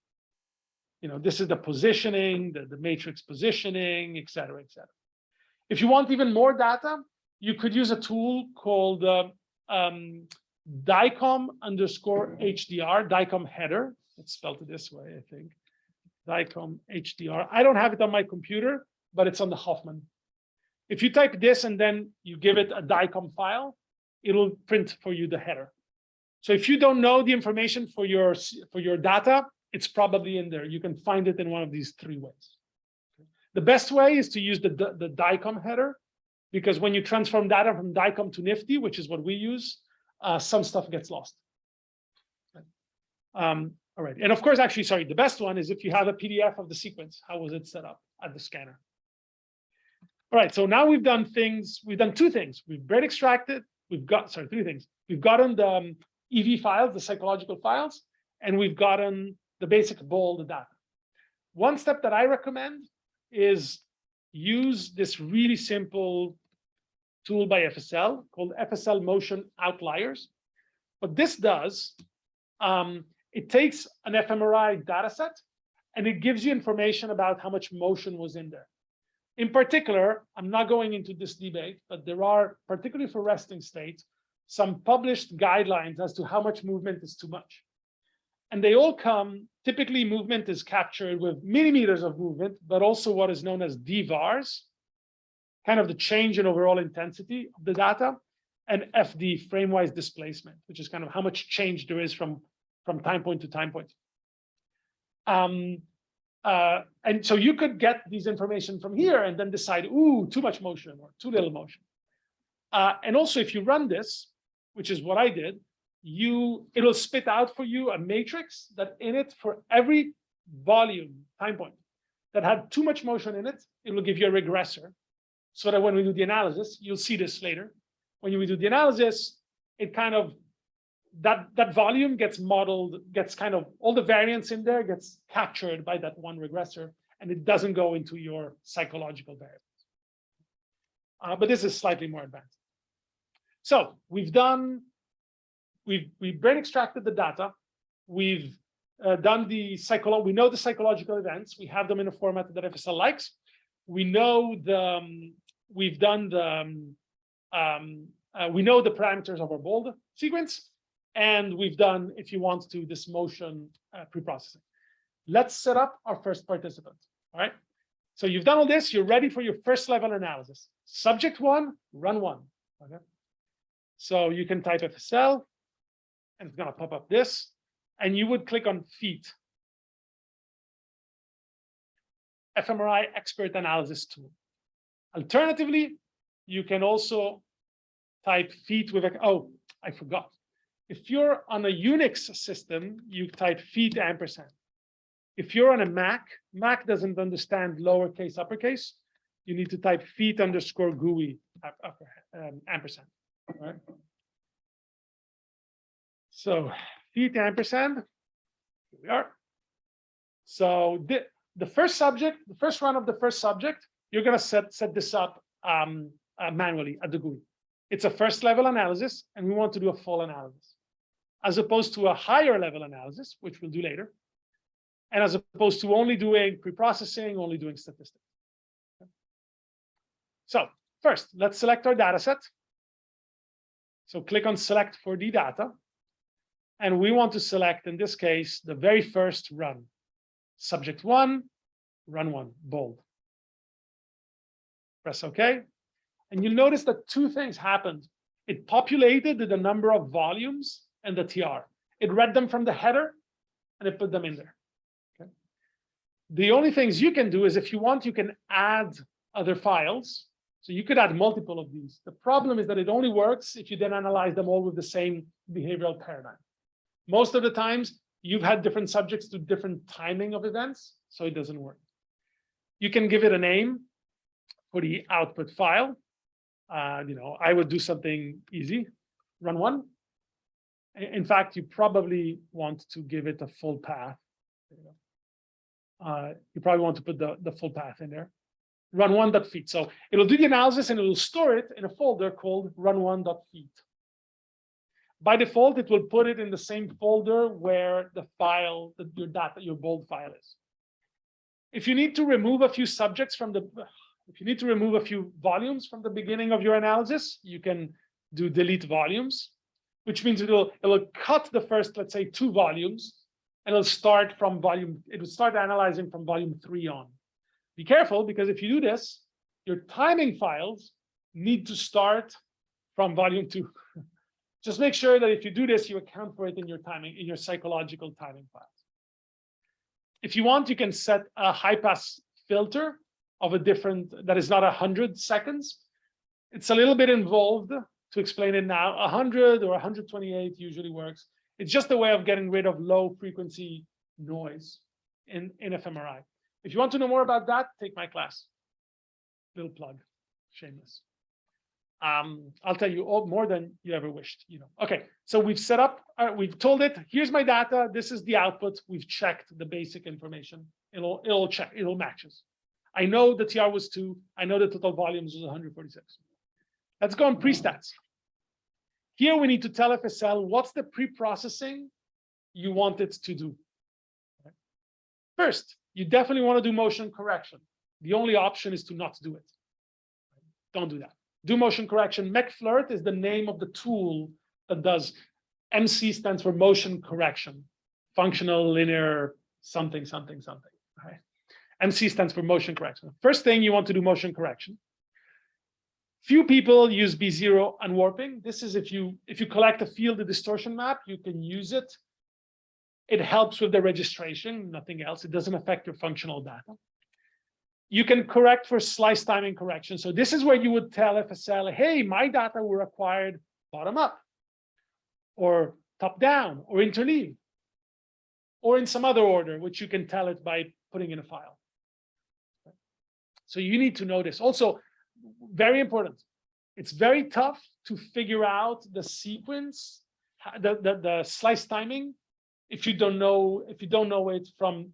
You know, this is the positioning, the matrix positioning, et cetera, et cetera. If you want even more data, you could use a tool called DICOM_HDR, DICOM header. It's spelled this way, I think. DICOM HDR. I don't have it on my computer, but it's on the Hoffman. If you type this and then you give it a DICOM file, it'll print for you the header. So if you don't know the information for your data, it's probably in there. You can find it in one of these 3 ways. The best way is to use the DICOM header, because when you transform data from DICOM to NIFTY, which is what we use, some stuff gets lost. All right, and of course, actually, sorry, the best one is if you have a PDF of the sequence. How was it set up at the scanner? All right, so now we've done 2 things. We've brain extracted, we've got, sorry, 3 things. We've gotten the EV files, the psychological files, and we've gotten the basic bold data. One step that I recommend is use this really simple tool by FSL called FSL Motion Outliers. What this does, it takes an fMRI data set and it gives you information about how much motion was in there. In particular, I'm not going into this debate, but there are, particularly for resting states, some published guidelines as to how much movement is too much. And they all come, typically movement is captured with millimeters of movement, but also what is known as DVARs, kind of the change in overall intensity of the data, and FD, frame-wise displacement, which is kind of how much change there is from time point to time point. And so you could get these information from here and then decide, ooh, too much motion or too little motion. And also, if you run this, which is what I did, it'll spit out for you a matrix that in it for every volume time point that had too much motion in it, it will give you a regressor. So that when we do the analysis, you'll see this later. When we do the analysis, it kind of, that volume gets modeled, gets kind of, all the variance in there gets captured by that one regressor, and it doesn't go into your psychological variables. But this is slightly more advanced. So we've brain extracted the data. We've done the we know the psychological events. We have them in a format that FSL likes. We know we know the parameters of our bold sequence, and we've done, if you want to, this motion preprocessing. Let's set up our first participant. All right. So you've done all this. You're ready for your first level analysis. Subject 1, run 1. Okay. So you can type FSL, and it's going to pop up this, and you would click on feet. fMRI expert analysis tool. Alternatively, you can also type feet with a, oh, I forgot. If you're on a Unix system, you type feet ampersand. If you're on a Mac, Mac doesn't understand lowercase, uppercase. You need to type feet underscore GUI ampersand. All right. So feet ampersand. Here we are. So the first subject, the first run of the first subject, you're going to set this up manually at the GUI. It's a first level analysis, and we want to do a full analysis, as opposed to a higher level analysis, which we'll do later, and as opposed to only doing pre-processing, only doing statistics. Okay. So first, let's select our data set. So click on select for the data. And we want to select, in this case, the very first run. Subject 1, run 1, bold. Press OK. And you'll notice that two things happened. It populated the number of volumes and the TR. It read them from the header, and it put them in there. Okay. The only things you can do is, if you want, you can add other files. So you could add multiple of these. The problem is that it only works if you then analyze them all with the same behavioral paradigm. Most of the times, you've had different subjects do different timing of events, so it doesn't work. You can give it a name for the output file. I would do something easy, run 1. In fact, you probably want to give it a full path. You probably want to put the full path in there. Run 1.feet. So it'll do the analysis and it will store it in a folder called run1.feet. By default, it will put it in the same folder where the file, your data, your bold file is. If you need to remove a few subjects from if you need to remove a few volumes from the beginning of your analysis, you can do delete volumes, which means it'll cut the first, let's say, 2 volumes, and it'll start from it will start analyzing from volume 3 on. Be careful, because if you do this, your timing files need to start from volume 2. Just make sure that if you do this, you account for it in your timing, in your psychological timing files. If you want, you can set a high pass filter of a different, that is not 100 seconds. It's a little bit involved to explain it now. 100 or 128 usually works. It's just a way of getting rid of low frequency noise in fMRI. If you want to know more about that, take my class. Little plug, shameless. I'll tell you more than you ever wished. Okay, so we've set up, we've told it, here's my data, this is the output. We've checked the basic information. It'll check, it'll matches. I know the TR was 2. I know the total volumes was 146. Let's go on pre-stats. Here we need to tell FSL what's the pre-processing you want it to do. First, you definitely want to do motion correction. The only option is to not do it. Don't do that. Do motion correction. McFlirt is the name of the tool that does. MC stands for motion correction, functional linear something. Right? MC stands for motion correction. First thing, you want to do motion correction. Few people use B0 unwarping. This is if you collect a field, a distortion map, you can use it. It helps with the registration, nothing else. It doesn't affect your functional data. You can correct for slice timing correction. So this is where you would tell FSL, hey, my data were acquired bottom up, or top down, or interleave, or in some other order, which you can tell it by putting in a file. So you need to know this. Also, very important. It's very tough to figure out the sequence, the slice timing, if you don't know it from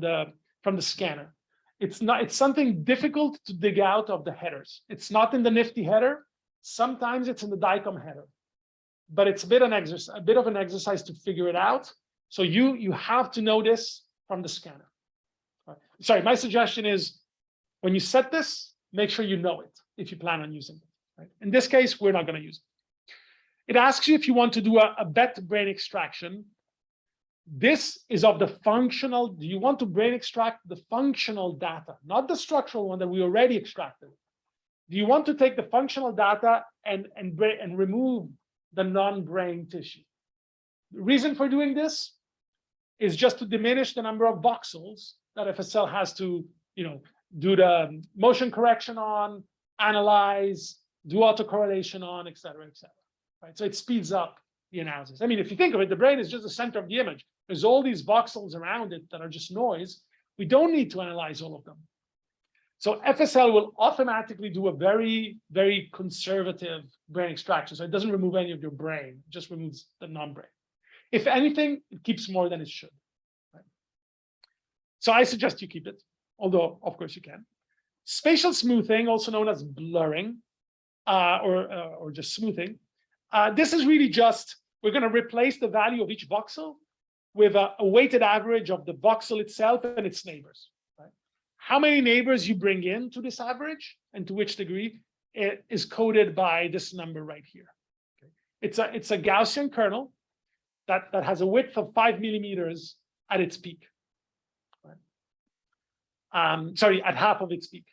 the scanner. It's something difficult to dig out of the headers. It's not in the nifty header. Sometimes it's in the DICOM header, but it's a bit of an exercise to figure it out. So you have to know this from the scanner. Sorry, my suggestion is when you set this, make sure you know it if you plan on using it. Right? In this case, we're not going to use it. It asks you if you want to do a bet brain extraction. This is of the functional. Do you want to brain extract the functional data, not the structural one that we already extracted? Do you want to take the functional data and remove the non-brain tissue? The reason for doing this is just to diminish the number of voxels that FSL has to do the motion correction on, analyze, do autocorrelation on, et cetera, right? So it speeds up the analysis. I mean, if you think of it, the brain is just the center of the image. There's all these voxels around it that are just noise. We don't need to analyze all of them. So FSL will automatically do a very, very conservative brain extraction. So it doesn't remove any of your brain, it just removes the non-brain. If anything, it keeps more than it should. Right? So I suggest you keep it, although of course you can. Spatial smoothing, also known as blurring, or just smoothing. This is really just, we're going to replace the value of each voxel with a weighted average of the voxel itself and its neighbors. Right? How many neighbors you bring into this average and to which degree it is coded by this number right here. Okay? It's a Gaussian kernel that has a width of 5 millimeters at its peak. Right? Sorry, at half of its peak.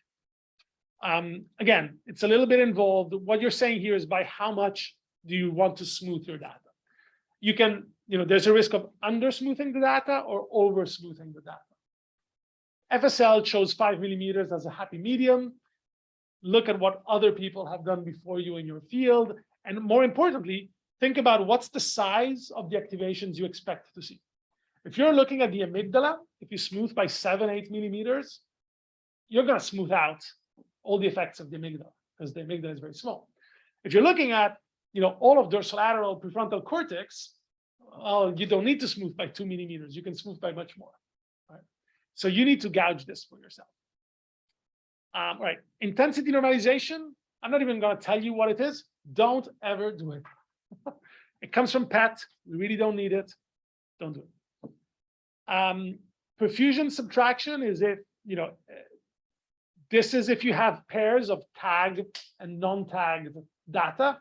Again, it's a little bit involved. What you're saying here is by how much do you want to smooth your data? You can, there's a risk of under smoothing the data or over smoothing the data. FSL chose 5 millimeters as a happy medium. Look at what other people have done before you in your field. And more importantly, think about what's the size of the activations you expect to see. If you're looking at the amygdala, if you smooth by 7, 8 millimeters, you're going to smooth out all the effects of the amygdala because the amygdala is very small. If you're looking at all of dorsolateral prefrontal cortex, well, you don't need to smooth by 2 millimeters. You can smooth by much more. Right? So you need to gouge this for yourself. Right. Intensity normalization. I'm not even going to tell you what it is. Don't ever do it. It comes from PET. We really don't need it. Don't do it. Perfusion subtraction is if, this is if you have pairs of tagged and non-tagged data.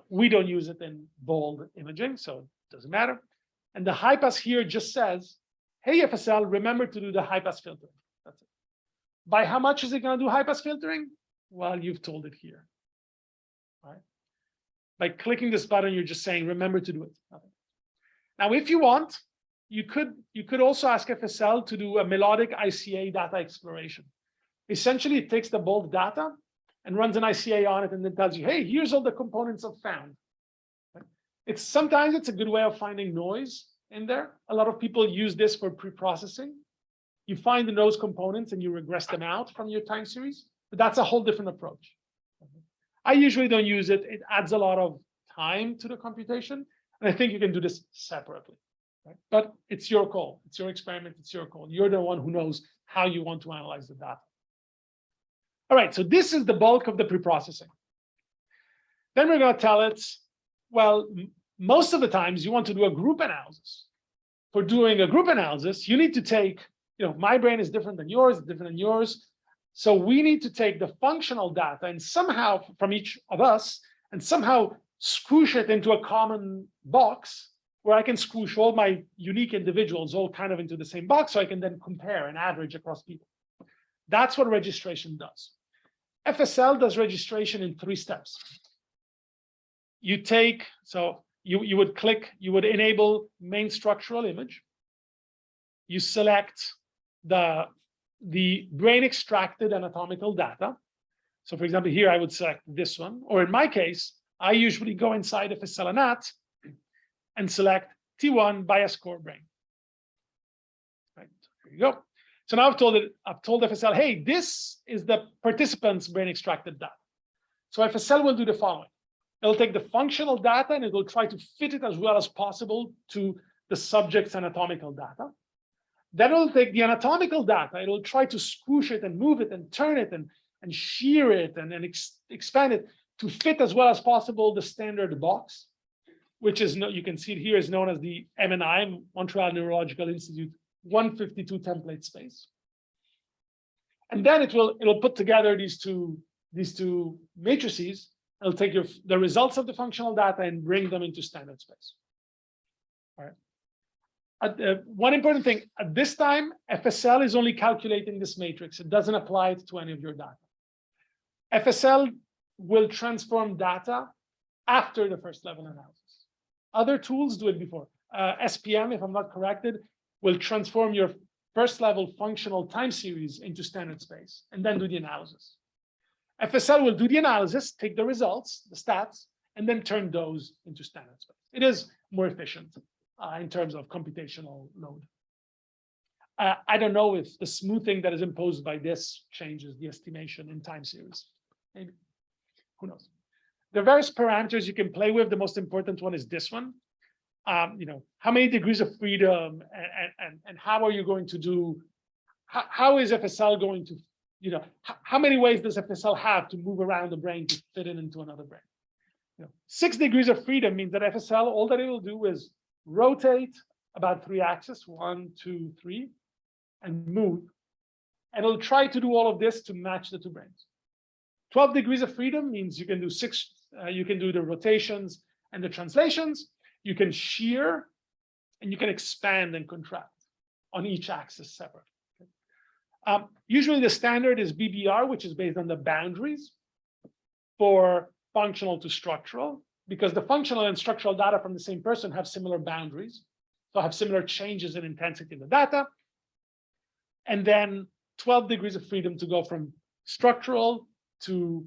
We don't use it in bold imaging, so it doesn't matter. And the high pass here just says, hey, FSL, remember to do the high pass filtering. That's it. By how much is it going to do high pass filtering? Well, you've told it here. Right? By clicking this button, you're just saying, remember to do it. Nothing. Now, if you want, you could also ask FSL to do a melodic ICA data exploration. Essentially, it takes the bold data and runs an ICA on it and then tells you, hey, here's all the components I've found. Sometimes it's a good way of finding noise in there. A lot of people use this for pre-processing. You find the noise components and you regress them out from your time series, but that's a whole different approach. I usually don't use it. It adds a lot of time to the computation, and I think you can do this separately. Right? But it's your call. It's your experiment. It's your call. You're the one who knows how you want to analyze the data. All right, so this is the bulk of the pre-processing. Then we're going to tell it, well, most of the times you want to do a group analysis. For doing a group analysis, you need to take, my brain is different than yours, different than yours. So we need to take the functional data and somehow from each of us and somehow squish it into a common box where I can squish all my unique individuals all kind of into the same box so I can then compare and average across people. That's what registration does. FSL does registration in 3 steps. You take, so you would click, you would enable main structural image. You select the brain extracted anatomical data. So for example, here I would select this one, or in my case, I usually go inside FSL Anat and select T1 bias core brain. Right, here you go. So now I've told FSL, hey, this is the participant's brain extracted data. So FSL will do the following. It'll take the functional data and it will try to fit it as well as possible to the subject's anatomical data. Then it'll take the anatomical data, it'll try to squish it and move it and turn it and shear it and expand it to fit as well as possible the standard box, which is, you can see it here, is known as the MNI, Montreal Neurological Institute 152 template space. And then it'll put together these two matrices. It'll take the results of the functional data and bring them into standard space. All right. One important thing, at this time, FSL is only calculating this matrix. It doesn't apply it to any of your data. FSL will transform data after the first level analysis. Other tools do it before. SPM, if I'm not corrected, will transform your first level functional time series into standard space, and then do the analysis. FSL will do the analysis, take the results, the stats, and then turn those into standard space. It is more efficient in terms of computational load. I don't know if the smoothing that is imposed by this changes the estimation in time series. Maybe. Who knows? There are various parameters you can play with. The most important one is this one. How many degrees of freedom and how are you going to do, how is FSL going to, how many ways does FSL have to move around the brain to fit it into another brain? 6 degrees of freedom means that FSL, all that it will do is rotate about 3 axes, 1, 2, 3, and move. And it'll try to do all of this to match the 2 brains. 12 degrees of freedom means you can do you can do the rotations and the translations. You can shear and you can expand and contract on each axis separate. Usually the standard is BBR, which is based on the boundaries for functional to structural, because the functional and structural data from the same person have similar boundaries. So have similar changes in intensity in the data. And then 12 degrees of freedom to go from structural to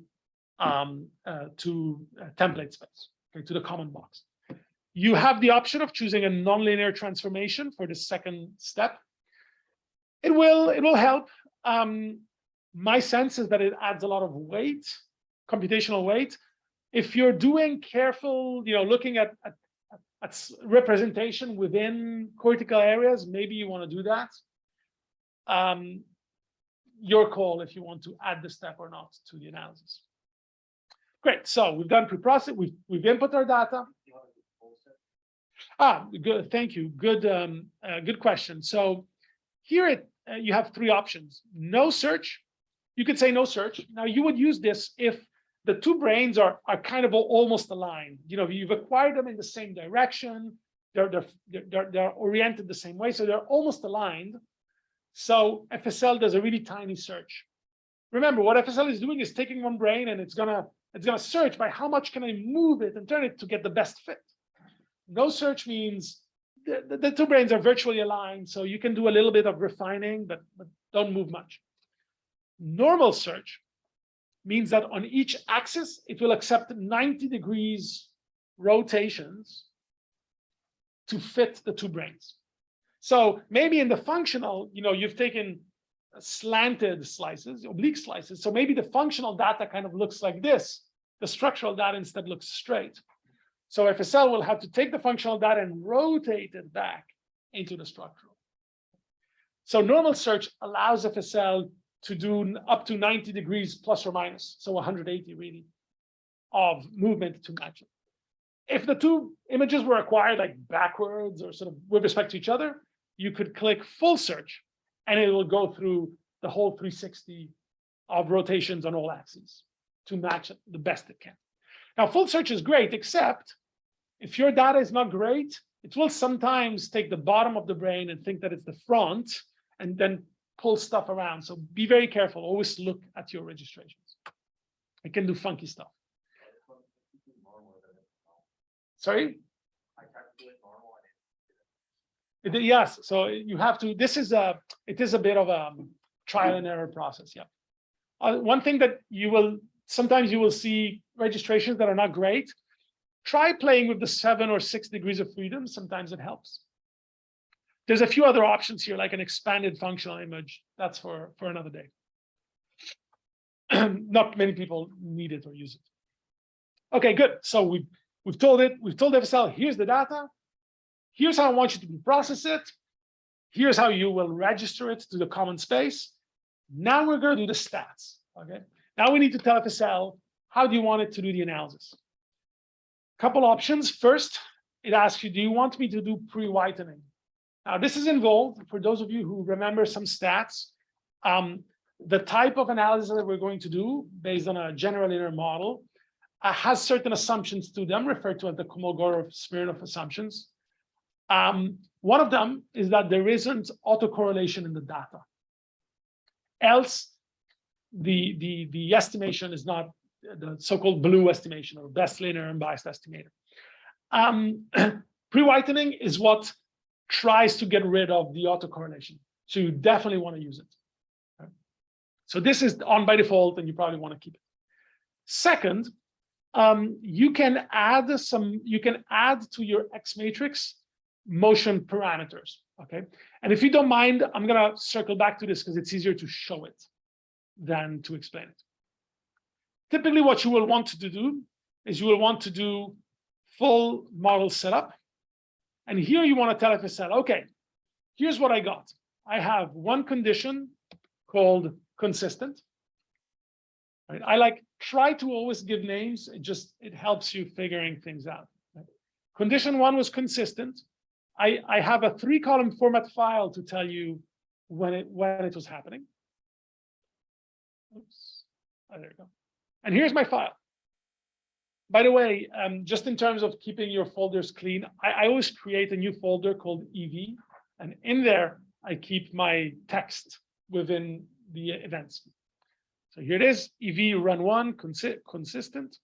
template space, okay, to the common box. You have the option of choosing a nonlinear transformation for the second step. It will help. My sense is that it adds a lot of weight, computational weight. If you're doing careful, looking at representation within cortical areas, maybe you want to do that. Your call if you want to add the step or not to the analysis. Great. So we've done pre-process. We've input our data. Good. Thank you. Good question. So here you have 3 options. No search. You could say no search. Now you would use this if the 2 brains are kind of almost aligned. You've acquired them in the same direction. They're oriented the same way, so they're almost aligned. So FSL does a really tiny search. Remember, what FSL is doing is taking one brain and it's gonna search by how much can I move it and turn it to get the best fit. No search means the 2 brains are virtually aligned, so you can do a little bit of refining, but don't move much. Normal search means that on each axis, it will accept 90 degrees rotations to fit the 2 brains. So maybe in the functional, you've taken slanted slices, oblique slices. So maybe the functional data kind of looks like this. The structural data instead looks straight. So FSL will have to take the functional data and rotate it back into the structural. So normal search allows FSL to do up to 90 degrees plus or minus, so 180 really, of movement to match it. If the 2 images were acquired like backwards or sort of with respect to each other, you could click full search and it will go through the whole 360 of rotations on all axes to match it the best it can. Now, full search is great, except if your data is not great, it will sometimes take the bottom of the brain and think that it's the front and then pull stuff around. So be very careful. Always look at your registrations. It can do funky stuff. Sorry? Yes. So you have to. It is a bit of a trial and error process. Yeah. One thing that sometimes you will see registrations that are not great. Try playing with the 7 or 6 degrees of freedom. Sometimes it helps. There's a few other options here, like an expanded functional image. That's for another day. Not many people need it or use it. Okay, good. So we've told FSL, here's the data. Here's how I want you to process it. Here's how you will register it to the common space. Now we're going to do the stats. Okay. Now we need to tell FSL, how do you want it to do the analysis? Couple options. First, it asks you, do you want me to do pre-whitening? Now, this is involved. For those of you who remember some stats, the type of analysis that we're going to do based on a general linear model has certain assumptions to them, referred to as the Kolmogorov-Smirnov assumptions. One of them is that there isn't autocorrelation in the data. Else, the estimation is not the so-called blue estimation or best linear unbiased estimator. Pre-whitening is what tries to get rid of the autocorrelation. So you definitely want to use it. Okay? So this is on by default, and you probably want to keep it. Second, you can add to your X matrix motion parameters. Okay. And if you don't mind, I'm gonna circle back to this because it's easier to show it than to explain it. Typically, what you will want to do is you will want to do full model setup. And here you want to tell FSL, okay, here's what I got. I have one condition called consistent. Right? I try to always give names. It helps you figuring things out. Right? Condition 1 was consistent. I have a 3-column format file to tell you when it was happening. Oops. Oh, there you go. And here's my file. By the way, just in terms of keeping your folders clean, I always create a new folder called EV, and in there I keep my text within the events. So here it is, EV run 1 consistent.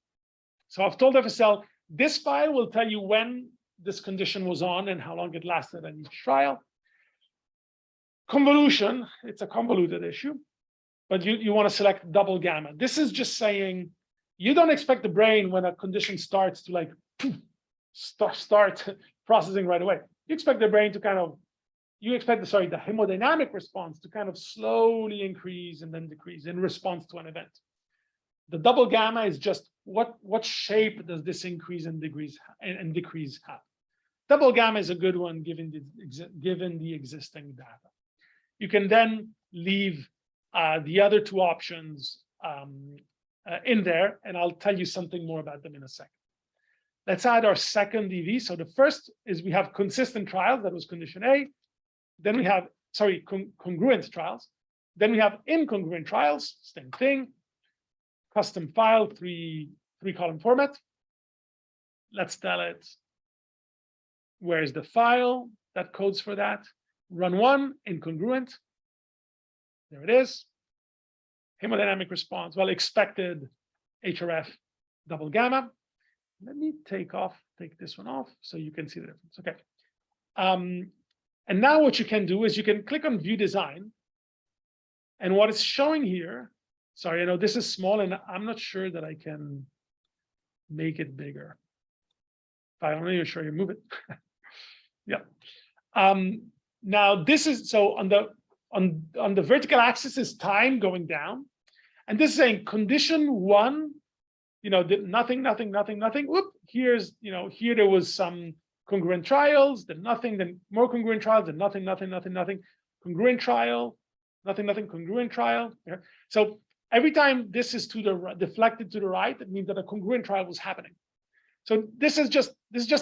So I've told FSL this file will tell you when this condition was on and how long it lasted in each trial. Convolution, it's a convoluted issue, but you want to select double gamma. This is just saying you don't expect the brain when a condition starts to start processing right away. You expect the brain to the hemodynamic response to kind of slowly increase and then decrease in response to an event. The double gamma is just what shape does this increase and decrease have? Double gamma is a good one given the existing data. You can then leave the other two options in there, and I'll tell you something more about them in a second. Let's add our second EV. So the first is we have consistent trials, that was condition A. Then we have, congruent trials. Then we have incongruent trials, same thing. Custom file, three-column format. Let's tell it, where's the file that codes for that? Run 1, incongruent. There it is. Hemodynamic response, well, expected HRF double gamma. Let me take this one off so you can see the difference. Okay. And now what you can do is you can click on view design. And what it's showing here, sorry, I know this is small and I'm not sure that I can make it bigger. If I'm not even sure you move it. Yeah. Now this is, so on the vertical axis is time going down. And this is saying condition 1, nothing. Whoop, here's, here there was some congruent trials, then nothing, then more congruent trials, then nothing. Congruent trial, nothing, congruent trial. Yeah. So every time this is deflected to the right, it means that a congruent trial was happening. So this is just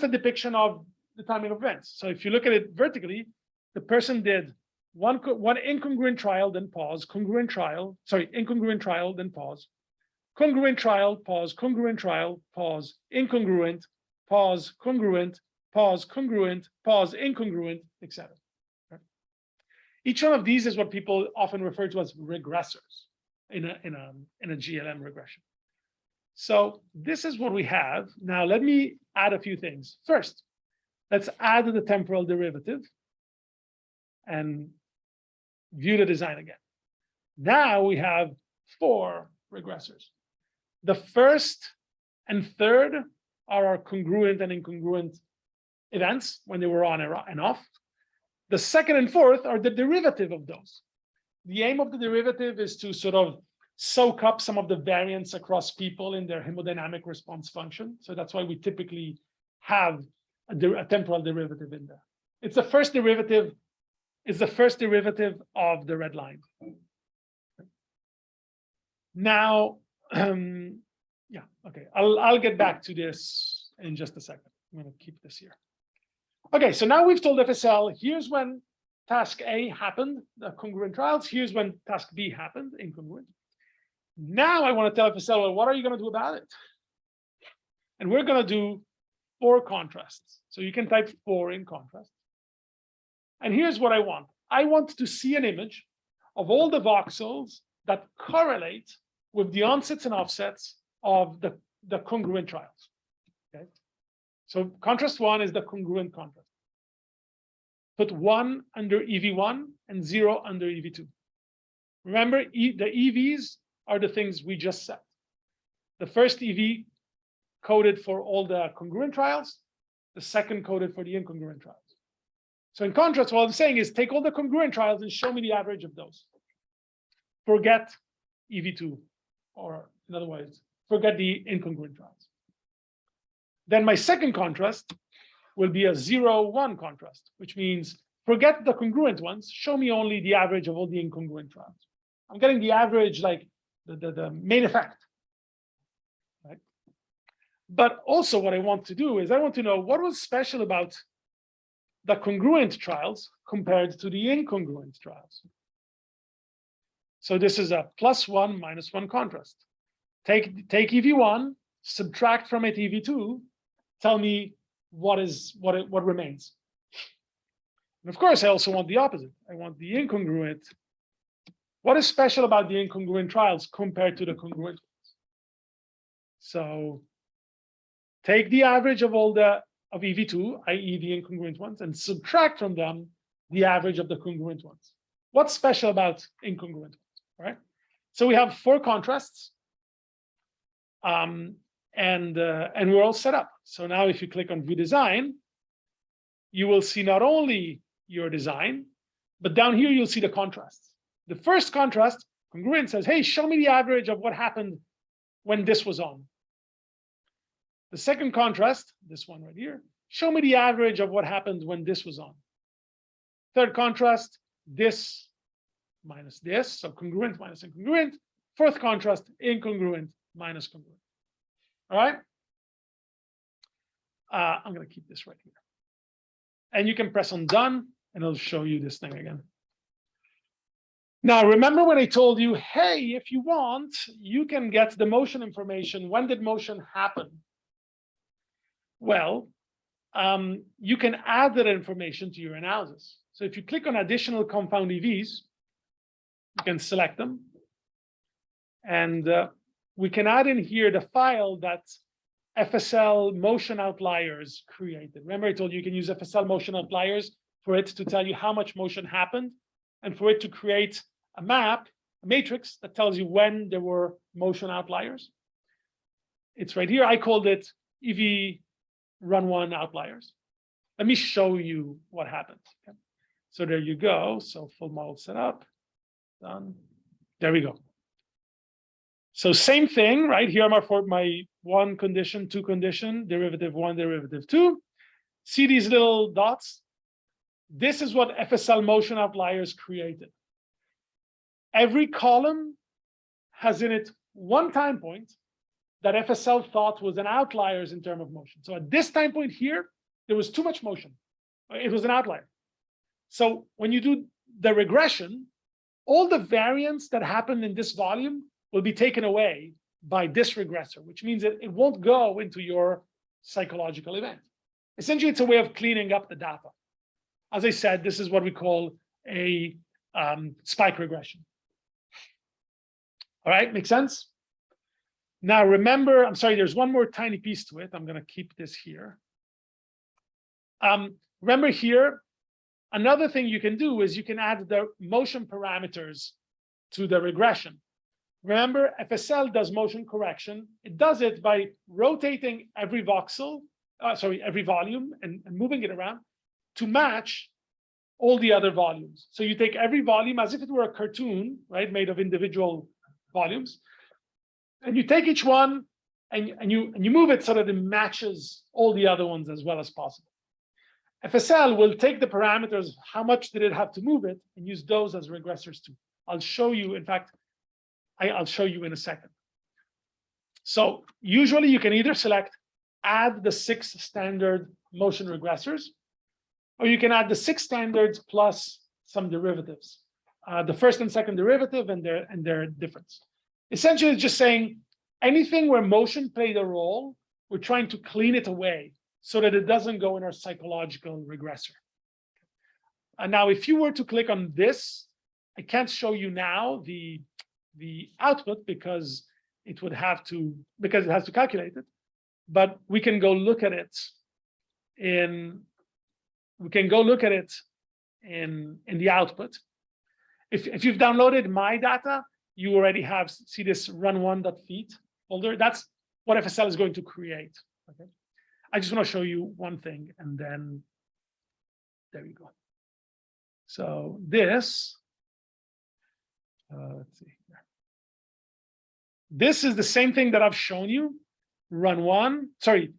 a depiction of the timing of events. So if you look at it vertically, the person did one incongruent trial, then pause, congruent trial, incongruent trial, then pause, congruent trial, pause, congruent trial, pause, incongruent, pause, congruent, pause, congruent, pause, incongruent, etc. Right? Each one of these is what people often refer to as regressors in a GLM regression. So this is what we have. Now let me add a few things. First, let's add the temporal derivative and view the design again. Now we have 4 regressors. The first and third are our congruent and incongruent events when they were on and off. The second and fourth are the derivative of those. The aim of the derivative is to sort of soak up some of the variance across people in their hemodynamic response function. So that's why we typically have a temporal derivative in there. It's the first derivative. It's the first derivative of the red line. Now, yeah, okay. I'll get back to this in just a second. I'm going to keep this here. Okay, so now we've told FSL, here's when task A happened, the congruent trials. Here's when task B happened, incongruent. Now I want to tell FSL, well, what are you going to do about it? And we're going to do 4 contrasts. So you can type 4 in contrast. And here's what I want. I want to see an image of all the voxels that correlate with the onsets and offsets of the congruent trials. Okay. So contrast 1 is the congruent contrast. Put 1 under EV1 and 0 under EV2. Remember, the EVs are the things we just said. The first EV coded for all the congruent trials, the second coded for the incongruent trials. So in contrast, what I'm saying is take all the congruent trials and show me the average of those. Forget EV2, or in other words, forget the incongruent trials. Then my second contrast will be a 0-1 contrast, which means forget the congruent ones, show me only the average of all the incongruent trials. I'm getting the average, like the main effect, right? But also what I want to do is I want to know what was special about the congruent trials compared to the incongruent trials. So this is a +1 -1 contrast. Take EV1, subtract from it EV2, tell me what remains. And of course, I also want the opposite. I want the incongruent. What is special about the incongruent trials compared to the congruent ones? So take the average of all of EV2, i.e. the incongruent ones, and subtract from them the average of the congruent ones. What's special about incongruent ones, right? So we have 4 contrasts, and we're all set up. So now if you click on View Design, you will see not only your design, but down here you'll see the contrasts. The first contrast, congruent, says, hey, show me the average of what happened when this was on. The second contrast, this one right here, show me the average of what happened when this was on. Third contrast, this minus this, so congruent minus incongruent. Fourth contrast, incongruent minus congruent. All right? I'm going to keep this right here. And you can press on done, and it'll show you this thing again. Now, remember when I told you, hey, if you want, you can get the motion information. When did motion happen? Well, you can add that information to your analysis. So if you click on additional compound EVs, you can select them. And we can add in here the file that FSL motion outliers created. Remember I told you you can use FSL motion outliers for it to tell you how much motion happened and for it to create a map, a matrix that tells you when there were motion outliers. It's right here. I called it EV run 1 outliers. Let me show you what happened. Okay. So there you go. So full model set up, done. There we go. So same thing, right? Here I'm for my 1 condition, 2 condition, derivative 1, derivative 2. See these little dots? This is what FSL motion outliers created. Every column has in it 1 time point that FSL thought was an outliers in terms of motion. So at this time point here, there was too much motion. It was an outlier. So when you do the regression, all the variance that happened in this volume will be taken away by this regressor, which means that it won't go into your psychological event. Essentially, it's a way of cleaning up the data. As I said, this is what we call a spike regression. All right, make sense? Now remember, I'm sorry, there's one more tiny piece to it. I'm going to keep this here. Remember here, another thing you can do is you can add the motion parameters to the regression. Remember, FSL does motion correction. It does it by rotating every voxel, every volume and moving it around to match all the other volumes. So you take every volume as if it were a cartoon, right, made of individual volumes, and you take each one and you move it so that it matches all the other ones as well as possible. FSL will take the parameters, how much did it have to move it, and use those as regressors too. I'll show you, in fact, I'll show you in a second. So usually you can either select add the 6 standard motion regressors, or you can add the 6 standards plus some derivatives, the first and second derivative and their difference. Essentially, it's just saying anything where motion played a role, we're trying to clean it away so that it doesn't go in our psychological regressor. And now, if you were to click on this, I can't show you now the output because it would have to, because it has to calculate it, but we can go look at it in the output. if you've downloaded my data, you already have, see this run1.feed folder. That's what FSL is going to create. Okay. I just want to show you one thing, and then there you go. So this, let's see. This is the same thing that I've shown you. Run one, sorry,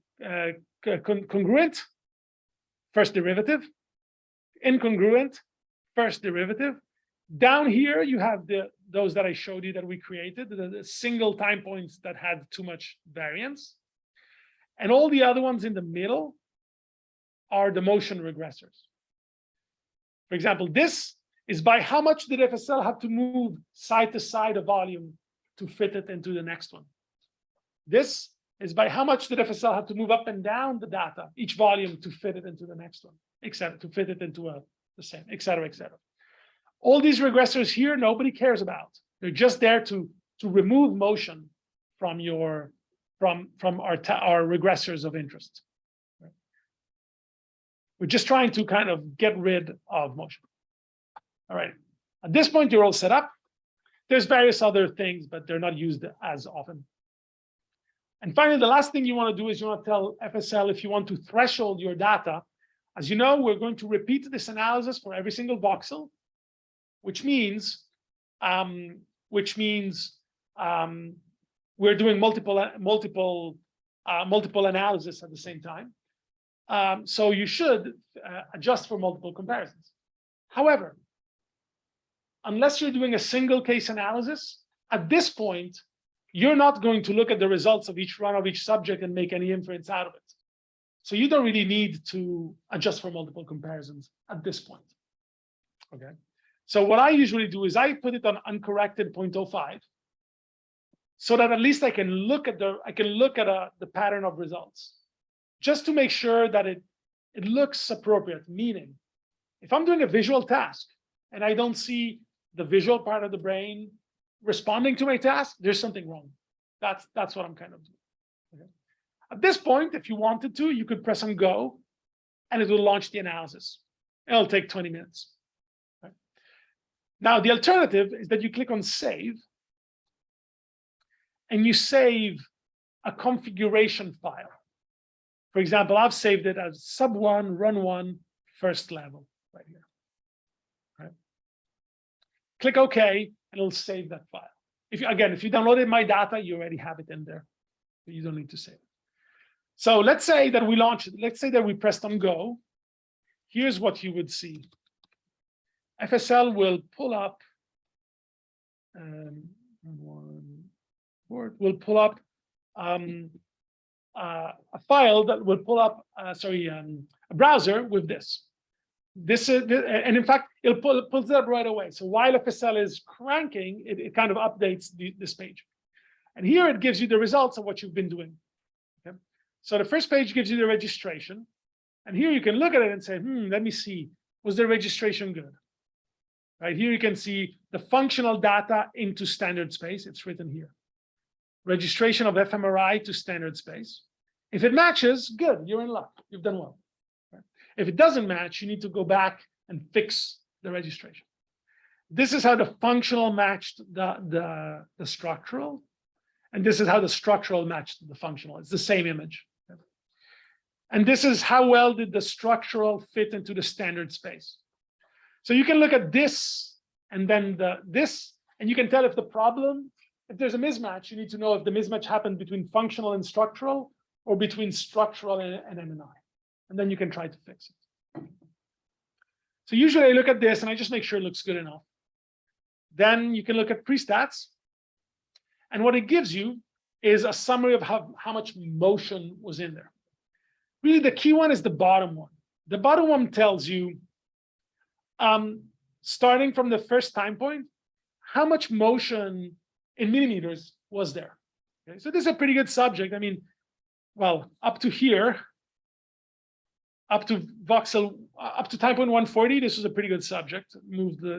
congruent, first derivative, incongruent, first derivative. Down here, you have those that I showed you that we created, the single time points that had too much variance. And all the other ones in the middle are the motion regressors. For example, this is by how much did FSL have to move side to side a volume to fit it into the next one. This is by how much did FSL have to move up and down the data, each volume to fit it into the next one, etc., to fit it into the same, etc., etc. All these regressors here, nobody cares about. They're just there to remove motion from your from our regressors of interest. We're just trying to kind of get rid of motion. All right. At this point, you're all set up. There's various other things, but they're not used as often. And finally, the last thing you want to do is you want to tell FSL if you want to threshold your data. As you know, we're going to repeat this analysis for every single voxel, which means we're doing multiple analysis at the same time. So you should adjust for multiple comparisons. However, unless you're doing a single case analysis, at this point, you're not going to look at the results of each run of each subject and make any inference out of it. So you don't really need to adjust for multiple comparisons at this point. Okay. So what I usually do is I put it on uncorrected 0.05, so that at least I can look at the pattern of results, just to make sure that it looks appropriate. Meaning, if I'm doing a visual task and I don't see the visual part of the brain responding to my task, there's something wrong. That's what I'm kind of doing. Okay. At this point, if you wanted to, you could press on go, and it will launch the analysis. It'll take 20 minutes. Okay. Now, the alternative is that you click on save, and you save a configuration file. For example, I've saved it as sub1, run1, first level, right here. Right. Click OK, and it'll save that file. If you downloaded my data, you already have it in there. You don't need to save it. So let's say that we launched it. Let's say that we pressed on go. Here's what you would see. FSL will pull up will pull up a file that will pull up a browser with this. And in fact, it pulls it up right away. So while FSL is cranking, it kind of updates this page. And here it gives you the results of what you've been doing. Okay? So the first page gives you the registration. And here you can look at it and say, let me see, was the registration good? Right here you can see the functional data into standard space. It's written here. Registration of fMRI to standard space. If it matches, good, you're in luck. You've done well. Right? If it doesn't match, you need to go back and fix the registration. This is how the functional matched the structural. And this is how the structural matched the functional. It's the same image. And this is how well did the structural fit into the standard space. So you can look at this and then this, and you can tell if the problem, if there's a mismatch, you need to know if the mismatch happened between functional and structural or between structural and MNI. And then you can try to fix it. So usually I look at this and I just make sure it looks good enough. Then you can look at prestats. And what it gives you is a summary of how much motion was in there. Really, the key one is the bottom one. The bottom one tells you, starting from the first time point, how much motion in millimeters was there. Okay, so this is a pretty good subject. I mean, well, up to here, up to voxel, up to time point 140, this was a pretty good subject. Moved the,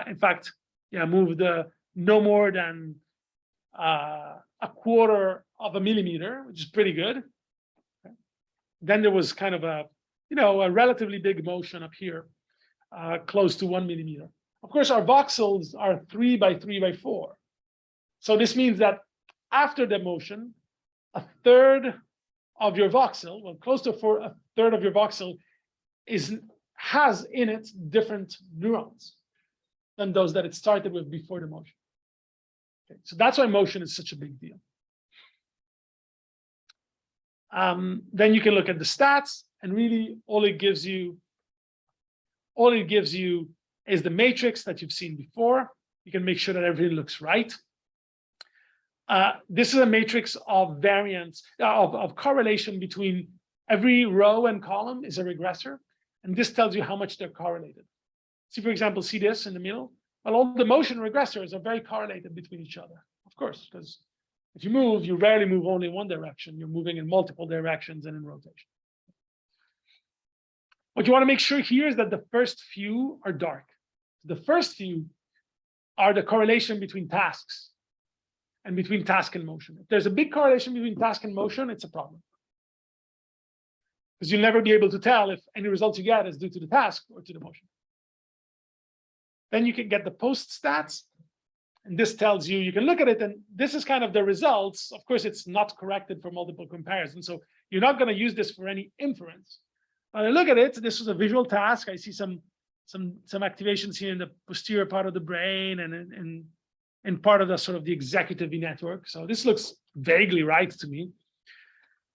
in fact, yeah, moved the no more than a quarter of a millimeter, which is pretty good. Okay. Then there was kind of a, a relatively big motion up here, close to 1 millimeter. Of course, our voxels are 3 by 3 by 4. So this means that after the motion, a third of your voxel, well, close to a third of your voxel has in it different neurons than those that it started with before the motion. Okay, so that's why motion is such a big deal. Then you can look at the stats, and really all it gives you is the matrix that you've seen before. You can make sure that everything looks right. This is a matrix of variance, of correlation between every row and column is a regressor, and this tells you how much they're correlated. See, for example, see this in the middle? Well, all the motion regressors are very correlated between each other, of course, because if you move, you rarely move only in one direction. You're moving in multiple directions and in rotation. What you want to make sure here is that the first few are dark. The first few are the correlation between tasks and between task and motion. If there's a big correlation between task and motion, it's a problem. Because you'll never be able to tell if any results you get is due to the task or to the motion. Then you can get the post stats. And this tells you, you can look at it, and this is kind of the results. Of course, it's not corrected for multiple comparisons. So you're not going to use this for any inference. When I look at it, this is a visual task. I see some activations here in the posterior part of the brain and in part of the sort of the executive network. So this looks vaguely right to me.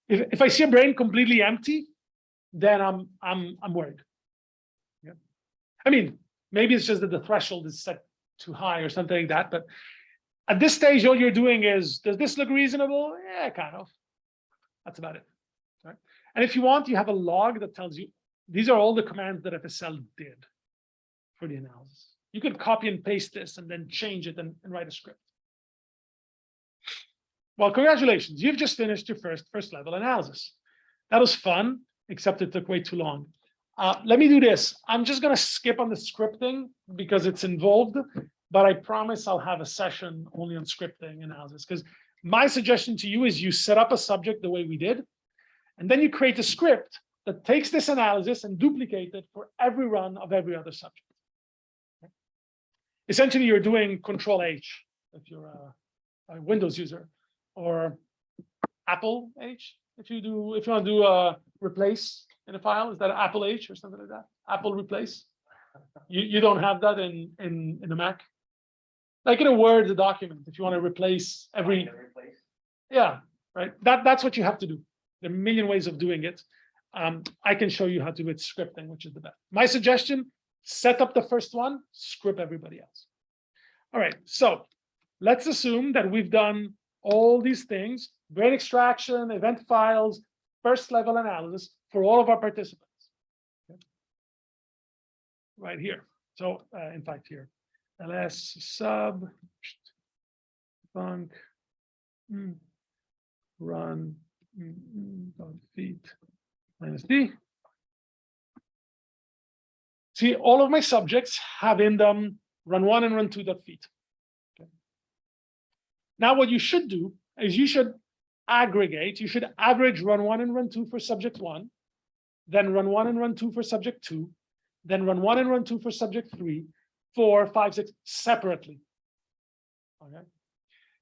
If I see a brain completely empty, then I'm worried. Yeah. I mean, maybe it's just that the threshold is set too high or something like that. But at this stage, all you're doing is, does this look reasonable? Yeah, kind of. That's about it. Right? And if you want, you have a log that tells you, these are all the commands that FSL did for the analysis. You can copy and paste this and then change it and write a script. Well, congratulations. You've just finished your first level analysis. That was fun, except it took way too long. Let me do this. I'm just going to skip on the scripting because it's involved, but I promise I'll have a session only on scripting analysis, because my suggestion to you is you set up a subject the way we did, and then you create a script that takes this analysis and duplicate it for every run of every other subject. Okay? Essentially, you're doing Control H if you're a Windows user, or Apple H if you want to do a replace in a file. Is that Apple H or something like that? Apple replace. You don't have that in the Mac. Like in a Word document, if you want to replace every. Yeah, right. That's what you have to do. There are a million ways of doing it. I can show you how to do it scripting, which is the best. My suggestion: set up the first one, script everybody else. All right. So let's assume that we've done all these things: brain extraction, event files, first level analysis for all of our participants. Okay. Right here. So in fact here, ls sub func run feet minus d. See, all of my subjects have in them run1 and run2.feet. Okay. Now what you should do is you should aggregate, you should average run1 and run2 for subject 1, then run1 and run2 for subject 2, then run1 and run2 for subject 3, 4, 5, 6 separately. Okay.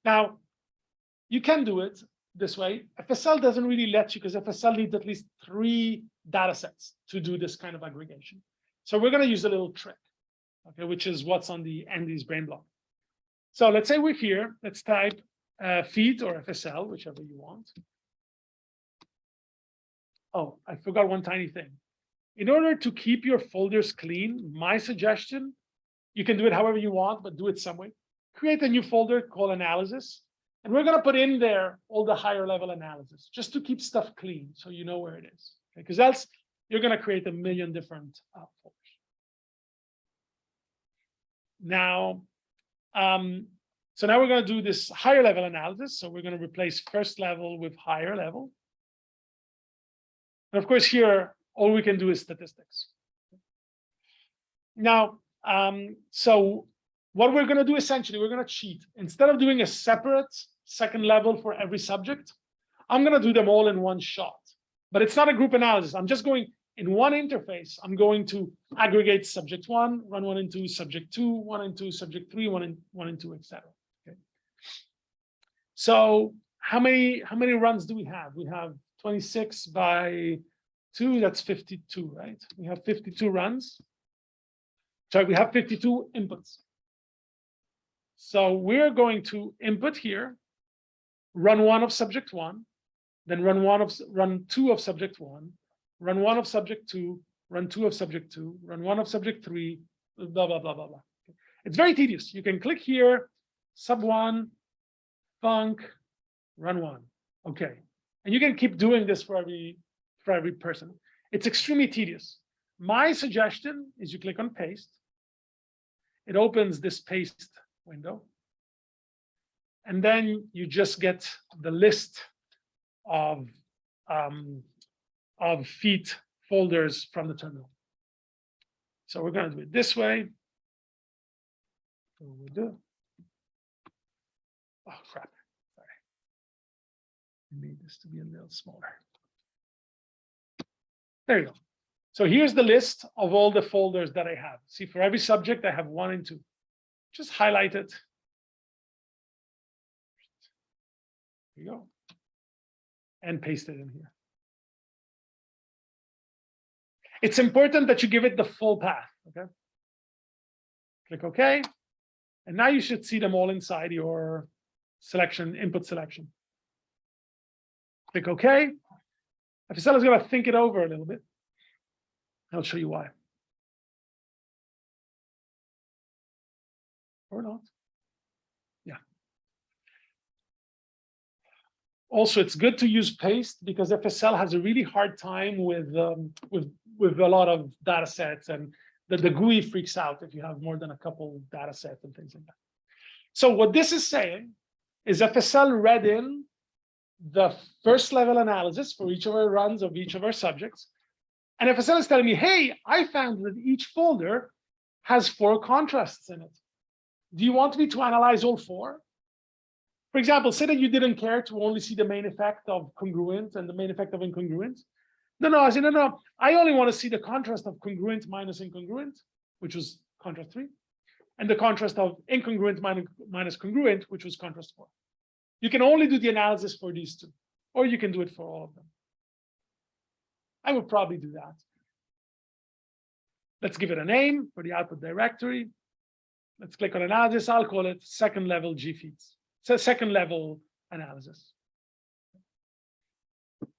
Now, you can do it this way. FSL doesn't really let you, because FSL needs at least 3 data sets to do this kind of aggregation. So we're going to use a little trick, okay, which is what's on the Andy's brain block. So let's say we're here. Let's type feed or FSL, whichever you want. Oh, I forgot one tiny thing. In order to keep your folders clean, my suggestion, you can do it however you want, but do it some way. Create a new folder called analysis. And we're going to put in there all the higher level analysis, just to keep stuff clean so you know where it is. Because else you're going to create a million different folders. Now, so now we're going to do this higher level analysis. So we're going to replace first level with higher level. And of course, here, all we can do is statistics. Now, so what we're going to do essentially, we're going to cheat. Instead of doing a separate second level for every subject, I'm going to do them all in one shot. But it's not a group analysis. I'm just going in one interface, I'm going to aggregate subject 1, run 1 and 2, subject 2, 1 and 2, subject 3, 1 and 2, etc. Okay. So how many runs do we have? We have 26 by 2, that's 52, right? We have 52 runs. Sorry, we have 52 inputs. So we're going to input here, run 1 of subject 1, then run 2 of subject 1, run 1 of subject 2, run 2 of subject 2, run 1 of subject 3, blah, blah, blah, blah, blah. It's very tedious. You can click here, sub 1, func, run 1. Okay. And you can keep doing this for every person. It's extremely tedious. My suggestion is you click on paste. It opens this paste window. And then you just get the list of feet folders from the terminal. So we're going to do it this way. We'll do. Oh crap! Sorry, I made this to be a little smaller. There you go. So here's the list of all the folders that I have. See, for every subject, I have 1 and 2. Just highlight it. There you go. And paste it in here. It's important that you give it the full path, okay? Click OK. And now you should see them all inside your selection, input selection. Click OK. FSL is going to think it over a little bit. I'll show you why. Or not. Yeah. Also, it's good to use paste because FSL has a really hard time with a lot of data sets, and the GUI freaks out if you have more than a couple data sets and things like that. So what this is saying is FSL read in the first level analysis for each of our runs of each of our subjects. And FSL is telling me, hey, I found that each folder has 4 contrasts in it. Do you want me to analyze all 4? For example, say that you didn't care to only see the main effect of congruent and the main effect of incongruent. No, I said, no, I only want to see the contrast of congruent minus incongruent, which was contrast 3, and the contrast of incongruent minus congruent, which was contrast 4. You can only do the analysis for these 2, or you can do it for all of them. I would probably do that. Let's give it a name for the output directory. Let's click on analysis. I'll call it second level GFeeds. So second level analysis.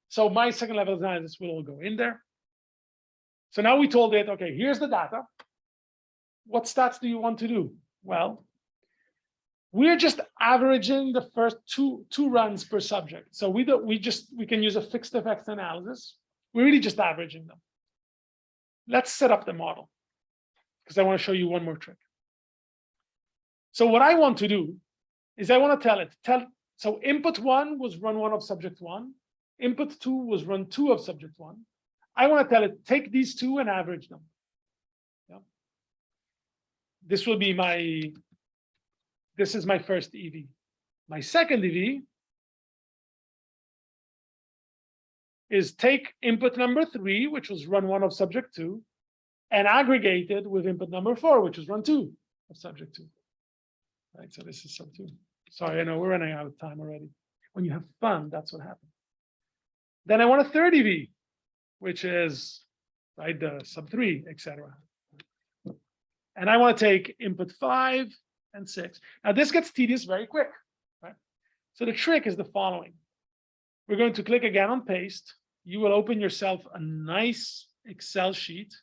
So my second level analysis will all go in there. So now we told it, okay, here's the data. What stats do you want to do? Well, we're just averaging the first two runs per subject. So we can use a fixed effects analysis. We're really just averaging them. Let's set up the model because I want to show you one more trick. So what I want to do is I want to so input 1 was run 1 of subject 1. Input 2 was run 2 of subject 1. I want to tell it, take these 2 and average them. Yeah. This will be this is my first EV. My second EV is take input number 3, which was run 1 of subject 2, and aggregate it with input number 4, which is run 2 of subject 2. Right, so this is sub 2. Sorry, I know we're running out of time already. When you have fun, that's what happens. Then I want a third EV, which is right the sub 3, etc. And I want to take input 5 and 6. Now this gets tedious very quick, right? So the trick is the following. We're going to click again on paste. You will open yourself a nice Excel sheet.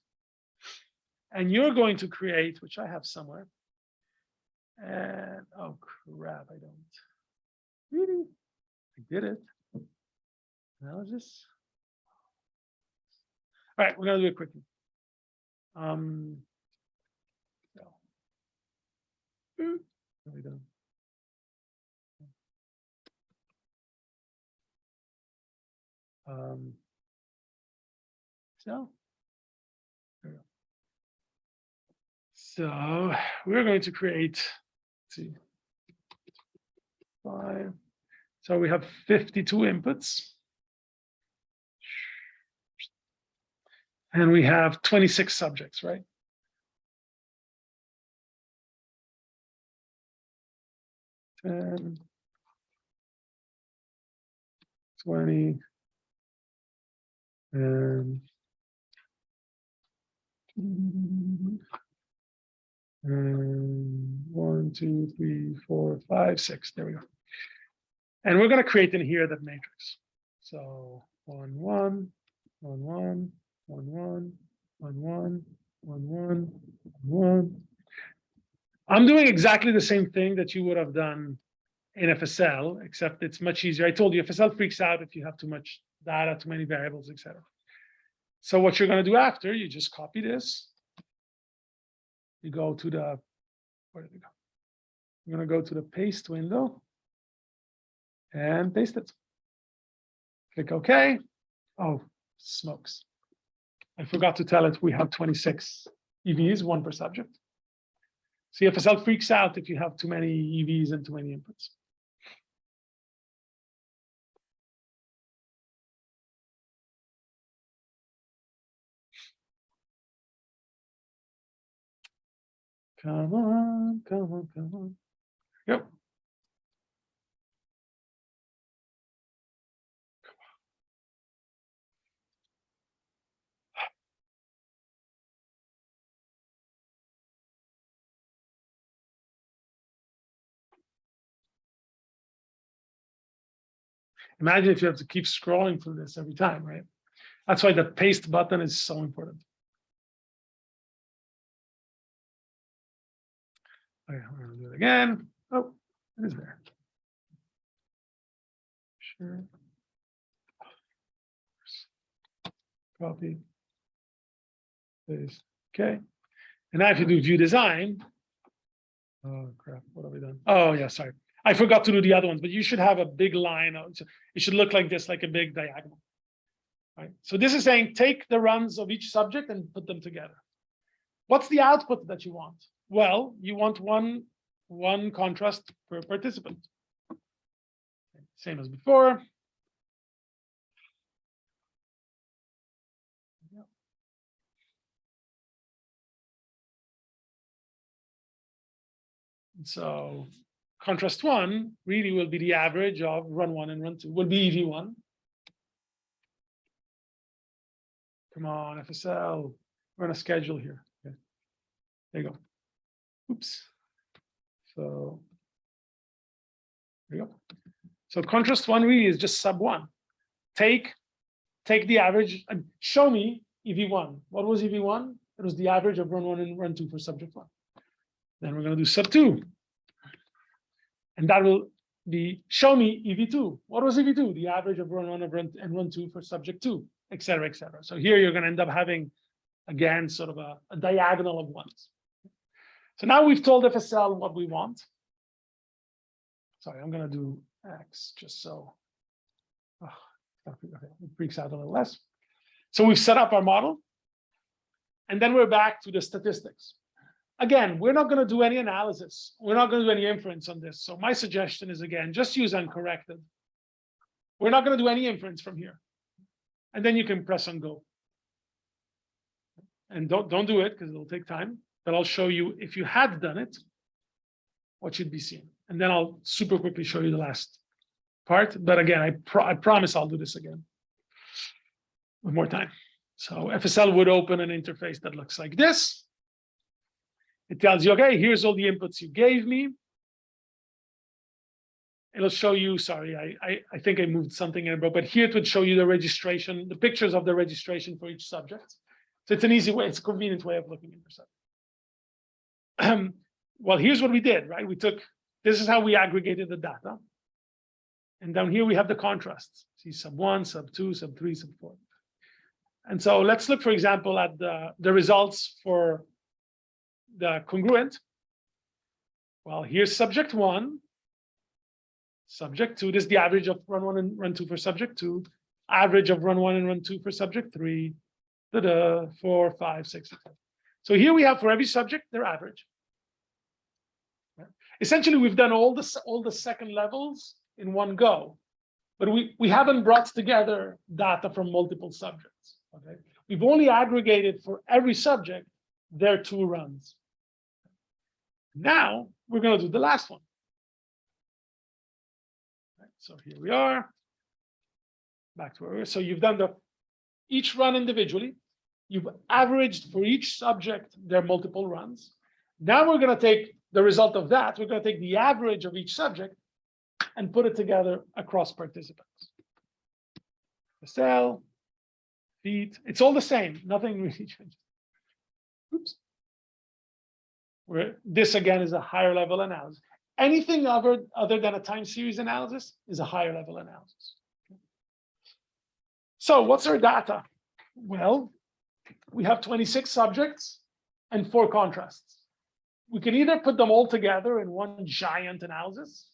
And you're going to create, which I have somewhere. And oh crap, I don't. Really? I did it. Analysis. All right, we're gonna do it quickly. No. No, we don't. So there we go. So we're going to create, let's see, 5. So we have 52 inputs. And we have 26 subjects, right? And 20 and 1, 2, 3, 4, 5, 6. There we go. And we're going to create in here that matrix. So 1, 1, 1, 1, 1, 1, 1, 1, 1, 1, 1. I'm doing exactly the same thing that you would have done in FSL, except it's much easier. I told you FSL freaks out if you have too much data, too many variables, etc. So what you're going to do after, you just copy this. You go to the, where did it go? You're going to go to the paste window and paste it. Click OK. Oh, smokes. I forgot to tell it we have 26 EVs, 1 per subject. See, FSL freaks out if you have too many EVs and too many inputs. Come on, come on, come on. Yep. Imagine if you have to keep scrolling through this every time, right? That's why the paste button is so important. Okay, we're going to do it again. Oh, it is there. Sure. Copy. Paste. Okay. And now if you do view design. Oh, crap. What have we done? Oh, yeah, sorry. I forgot to do the other ones, but you should have a big line. It should look like this, like a big diagonal. Right. So this is saying take the runs of each subject and put them together. What's the output that you want? Well, you want one contrast per participant. Same as before. So contrast 1 really will be the average of run 1 and run 2, will be EV1. Come on, FSL, we're on a schedule here. Okay. There you go. Oops. So there you go. So contrast 1 really is just sub 1. Take the average and show me EV1. What was EV1? It was the average of run 1 and run 2 for subject 1. Then we're going to do sub 2. And that will be show me EV2. What was EV2? The average of run 1 and run 2 for subject 2, et cetera, et cetera. So here you're going to end up having, again, sort of a diagonal of ones. So now we've told FSL what we want. Sorry, I'm going to do X just so it freaks out a little less. So we've set up our model. And then we're back to the statistics. Again, we're not going to do any analysis. We're not going to do any inference on this. So my suggestion is, again, just use uncorrected. We're not going to do any inference from here. And then you can press on go. And don't do it because it'll take time. But I'll show you, if you had done it, what you'd be seeing. And then I'll super quickly show you the last part. But again, I promise I'll do this again one more time. So FSL would open an interface that looks like this. It tells you, okay, here's all the inputs you gave me. It'll show you, sorry, I think I moved something in, but here it would show you the registration, the pictures of the registration for each subject. So it's an easy way, it's a convenient way of looking at your subject. Well, here's what we did, right? This is how we aggregated the data. And down here we have the contrasts. See sub 1, sub 2, sub 3, sub 4. And so let's look, for example, at the results for the congruent. Well, here's subject 1, subject 2. This is the average of run 1 and run 2 for subject 2, average of run 1 and run 2 for subject 3, 4, 5, 6, 7. So here we have for every subject their average. Essentially, we've done all the second levels in one go, but we haven't brought together data from multiple subjects. Okay, We've only aggregated for every subject their 2 runs. Now we're going to do the last one. Right, so here we are. Back to where we were. So you've done each run individually. You've averaged for each subject their multiple runs. Now we're going to take the result of that. We're going to take the average of each subject and put it together across participants. FSL, feet, it's all the same. Nothing really changes. Oops. This again is a higher level analysis. Anything other than a time series analysis is a higher level analysis. So what's our data? Well, we have 26 subjects and 4 contrasts. We can either put them all together in one giant analysis,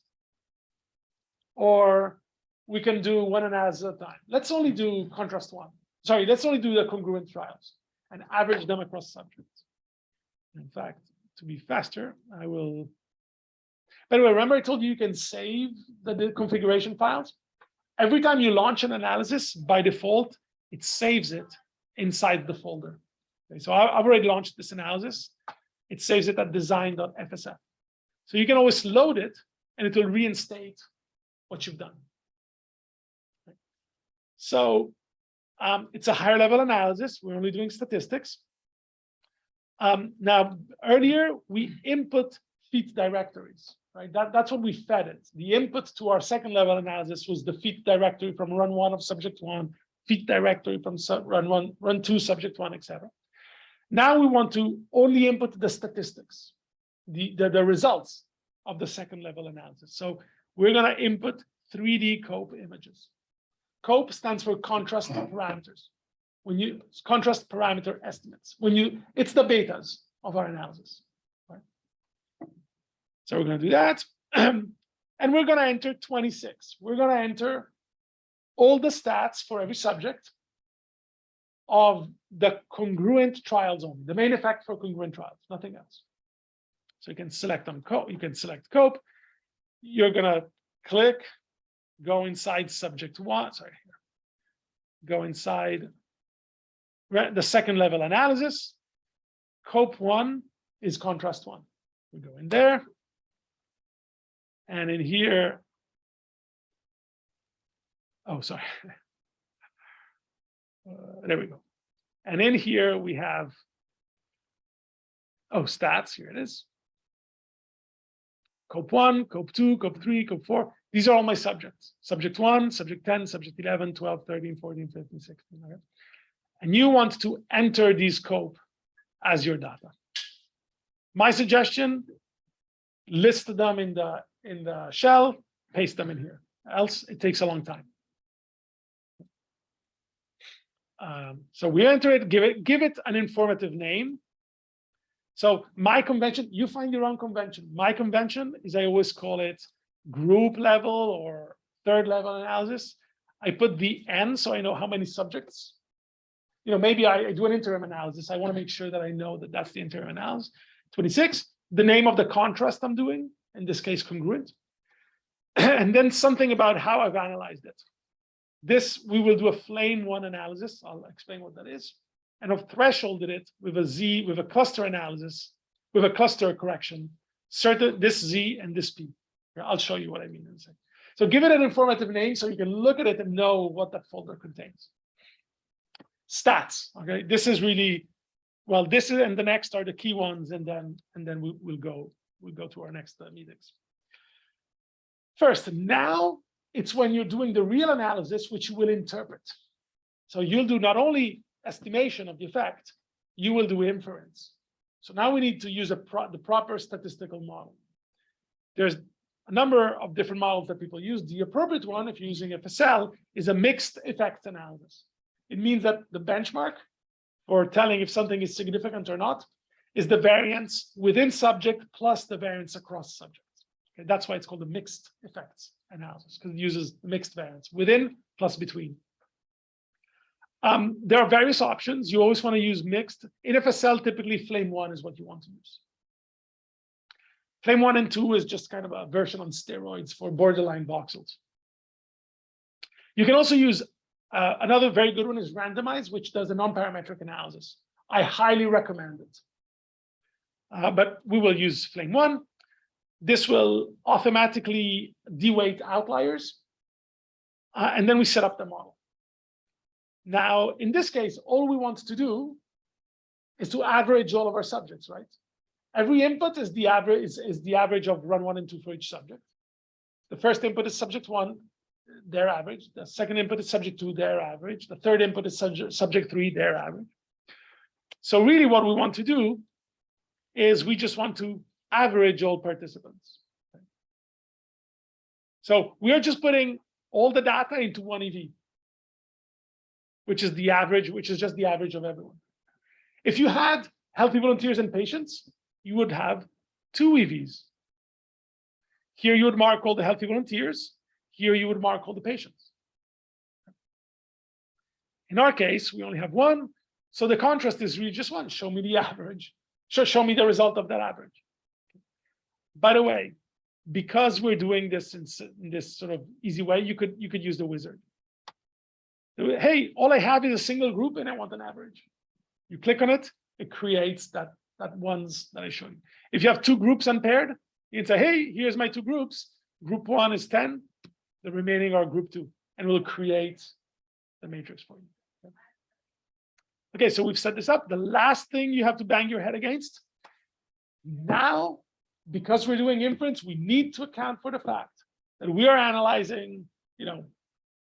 or we can do one analysis at a time. Let's only do contrast 1. Sorry, let's only do the congruent trials and average them across subjects. In fact, to be faster, I will. By the way, remember I told you can save the configuration files? Every time you launch an analysis, by default, it saves it inside the folder. Okay, so I've already launched this analysis. It saves it at design.fsl. So you can always load it and it will reinstate what you've done. Okay. So it's a higher level analysis. We're only doing statistics. Now, earlier we input feat directories, right? That's what we fed it. The input to our second level analysis was the feat directory from run 1 of subject 1, feat directory from run 2, subject 1, etc. Now we want to only input the statistics, the results of the second level analysis. So we're going to input 3D COPE images. COPE stands for contrast parameters. When you contrast parameter estimates, it's the betas of our analysis. Right? So we're going to do that. And we're going to enter 26. We're going to enter all the stats for every subject of the congruent trials only, the main effect for congruent trials, nothing else. So you can select on COPE, you can select COPE. You're going to click, go inside subject 1, sorry, go inside the second level analysis. COPE 1 is contrast 1. We go in there. And in here, oh, sorry. There we go. And in here we have, oh, stats, here it is. COPE 1, COPE 2, COPE 3, COPE 4. These are all my subjects. Subject 1, subject 10, subject 11, 12, 13, 14, 15, 16. Okay? And you want to enter these COPE as your data. My suggestion, list them in the shell, paste them in here. Else it takes a long time. So we enter it, give it an informative name. So my convention, you find your own convention. My convention is I always call it group level or third level analysis. I put the N so I know how many subjects. You know, maybe I do an interim analysis. I want to make sure that I know that that's the interim analysis. 26, the name of the contrast I'm doing, in this case, congruent. And then something about how I've analyzed it. This, we will do a flame 1 analysis. I'll explain what that is. And I've thresholded it with a Z, with a cluster analysis, with a cluster correction, certain this Z and this P. I'll show you what I mean in a second. So give it an informative name so you can look at it and know what that folder contains. Stats, okay? This is really, well, this is, and the next are the key ones, and then we'll go to our next meetings. First, now it's when you're doing the real analysis, which you will interpret. So you'll do not only estimation of the effect, you will do inference. So now we need to use the proper statistical model. There's a number of different models that people use. The appropriate one, if you're using FSL, is a mixed effect analysis. It means that the benchmark for telling if something is significant or not is the variance within subject plus the variance across subjects. Okay, that's why it's called a mixed effects analysis, because it uses mixed variance within plus between. There are various options. You always want to use mixed. In FSL, typically flame 1 is what you want to use. Flame 1 and 2 is just kind of a version on steroids for borderline voxels. You can also use Another very good one is Randomize, which does a non-parametric analysis. I highly recommend it. But we will use Flame 1. This will automatically deweight outliers. And then we set up the model. Now, in this case, all we want to do is to average all of our subjects, right? Every input is the average of run 1 and 2 for each subject. The first input is subject 1, their average. The second input is subject 2, their average. The third input is subject 3, their average. So really what we want to do is we just want to average all participants. So we are just putting all the data into one EV, which is the average, which is just the average of everyone. If you had healthy volunteers and patients, you would have 2 EVs. Here you would mark all the healthy volunteers. Here you would mark all the patients. In our case, we only have 1. So the contrast is really just 1. Show me the average. Show me the result of that average. By the way, because we're doing this in this sort of easy way, you could use the wizard. Hey, all I have is a single group and I want an average. You click on it, it creates that ones that I showed you. If you have 2 groups unpaired, you can say, hey, here's my 2 groups. Group 1 is 10, the remaining are group 2, and we'll create the matrix for you. Okay, so we've set this up. The last thing you have to bang your head against. Now, because we're doing inference, we need to account for the fact that we are analyzing,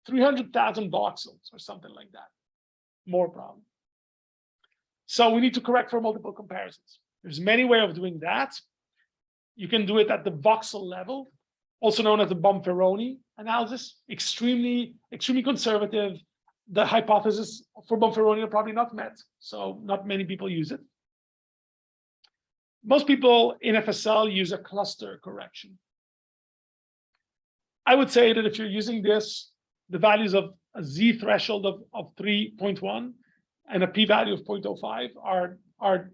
300,000 voxels or something like that. More problem. So we need to correct for multiple comparisons. There's many ways of doing that. You can do it at the voxel level, also known as the Bonferroni analysis. Extremely conservative. The hypothesis for Bonferroni are probably not met, so not many people use it. Most people in FSL use a cluster correction. I would say that if you're using this, the values of a Z threshold of 3.1 and a p-value of 0.05 are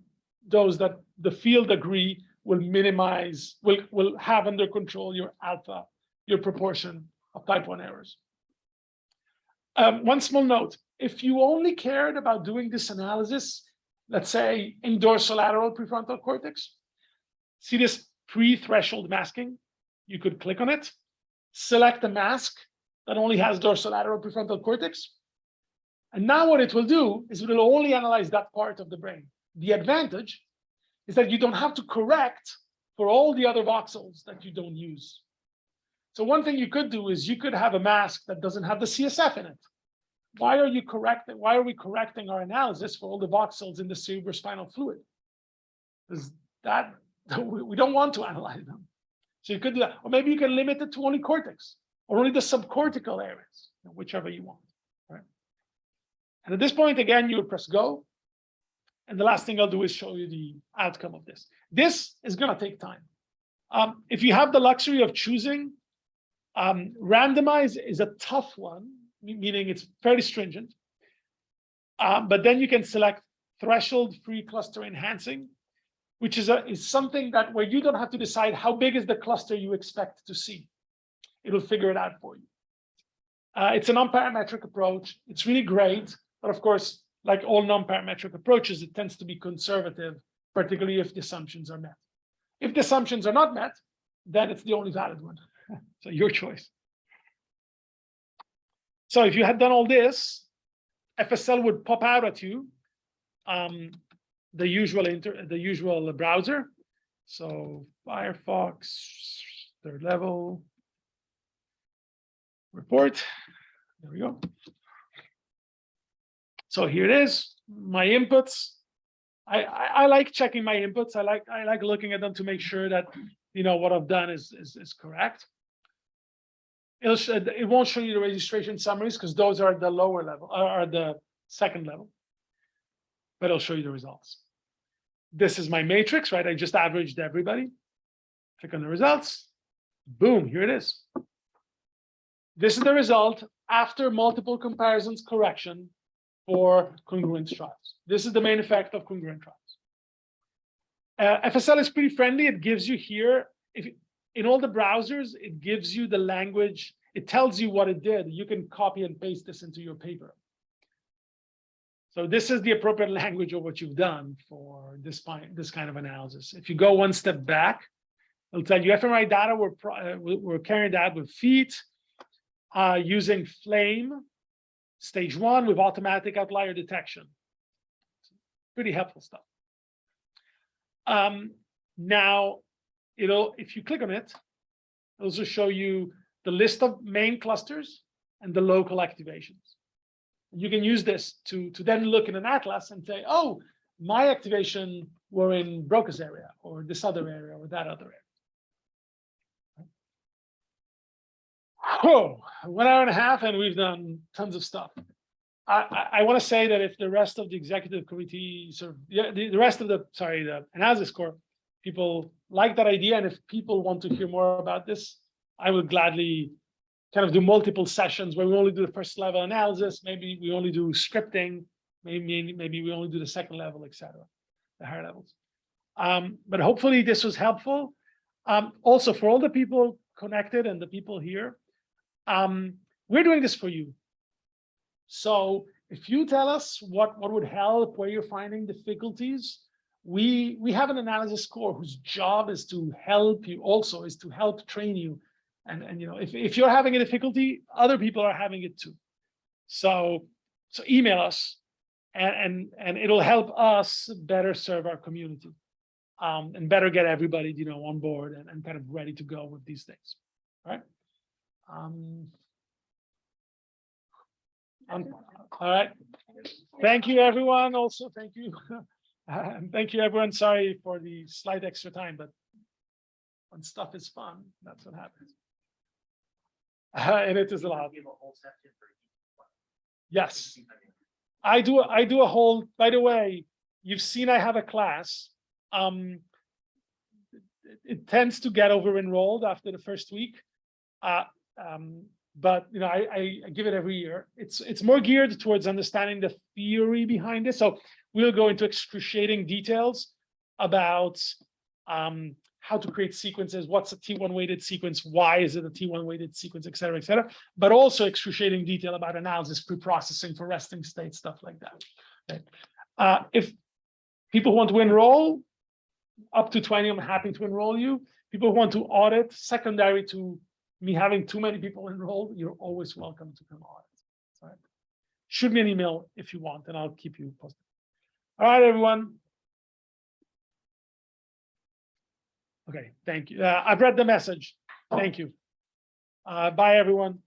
those that the field agree will minimize, will have under control your alpha, your proportion of type 1 errors. One small note, if you only cared about doing this analysis, let's say in dorsolateral prefrontal cortex, see this pre-threshold masking? You could click on it, select a mask that only has dorsolateral prefrontal cortex. And now what it will do is it will only analyze that part of the brain. The advantage is that you don't have to correct for all the other voxels that you don't use. So one thing you could do is you could have a mask that doesn't have the CSF in it. Why are we correcting our analysis for all the voxels in the cerebrospinal fluid? Because that we don't want to analyze them. So you could do that. Or maybe you can limit it to only cortex or only the subcortical areas, whichever you want. Right? And at this point, again, you would press go. And the last thing I'll do is show you the outcome of this. This is going to take time. If you have the luxury of choosing, randomize is a tough one, meaning it's fairly stringent. But then you can select threshold-free cluster enhancing, which is something that where you don't have to decide how big is the cluster you expect to see. It'll figure it out for you. It's a non-parametric approach. It's really great, but of course, like all non-parametric approaches, it tends to be conservative, particularly if the assumptions are met. If the assumptions are not met, then it's the only valid one. So your choice. So if you had done all this, FSL would pop out at you the usual browser. So Firefox, third level, report. There we go. So here it is, my inputs. I like checking my inputs. I like looking at them to make sure that what I've done is correct. It won't show you the registration summaries because those are the lower level, are the second level. But it'll show you the results. This is my matrix, right? I just averaged everybody. Click on the results. Boom, here it is. This is the result after multiple comparisons correction for congruent trials. This is the main effect of congruent trials. FSL is pretty friendly. It gives you here, in all the browsers, it gives you the language. it tells you what it did. You can copy and paste this into your paper. So this is the appropriate language of what you've done for this kind of analysis. If you go one step back, it'll tell you fMRI data, we're carrying that with feet, using Flame, stage 1 with automatic outlier detection. Pretty helpful stuff. Now, if you click on it, it'll also show you the list of main clusters and the local activations. You can use this to then look in an atlas and say, oh, my activation were in Broca's area, or this other area, or that other area. Oh, 1 hour and a half, and we've done tons of stuff. I want to say that if the rest of the executive committee, the rest of the analysis core people like that idea, and if people want to hear more about this, I would gladly kind of do multiple sessions where we only do the first level analysis, maybe we only do scripting, maybe we only do the second level, etc., the higher levels. But hopefully this was helpful. Also, for all the people connected and the people here, we're doing this for you. So if you tell us what would help, where you're finding difficulties, we have an analysis core whose job is to help you, also is to help train you. And if you're having a difficulty, other people are having it too. So email us, and it'll help us better serve our community, and better get everybody on board and kind of ready to go with these things. All right. All right. Thank you, everyone. Also, thank you. And thank you, everyone. Sorry for the slight extra time, but when stuff is fun, that's what happens. And it is a lot. Yes, I do a whole. By the way, you've seen I have a class. It tends to get over enrolled after the first week. But I give it every year. It's more geared towards understanding the theory behind it. So we'll go into excruciating details about how to create sequences, what's a T1 weighted sequence, why is it a T1 weighted sequence, et cetera, but also excruciating detail about analysis, pre-processing for resting state, stuff like that. Okay. If people want to enroll, up to 20, I'm happy to enroll you. People who want to audit, secondary to me having too many people enrolled, you're always welcome to come audit. All right. Shoot me an email if you want, and I'll keep you posted. All right, everyone. Okay, thank you. I've read the message. Thank you. Bye, everyone.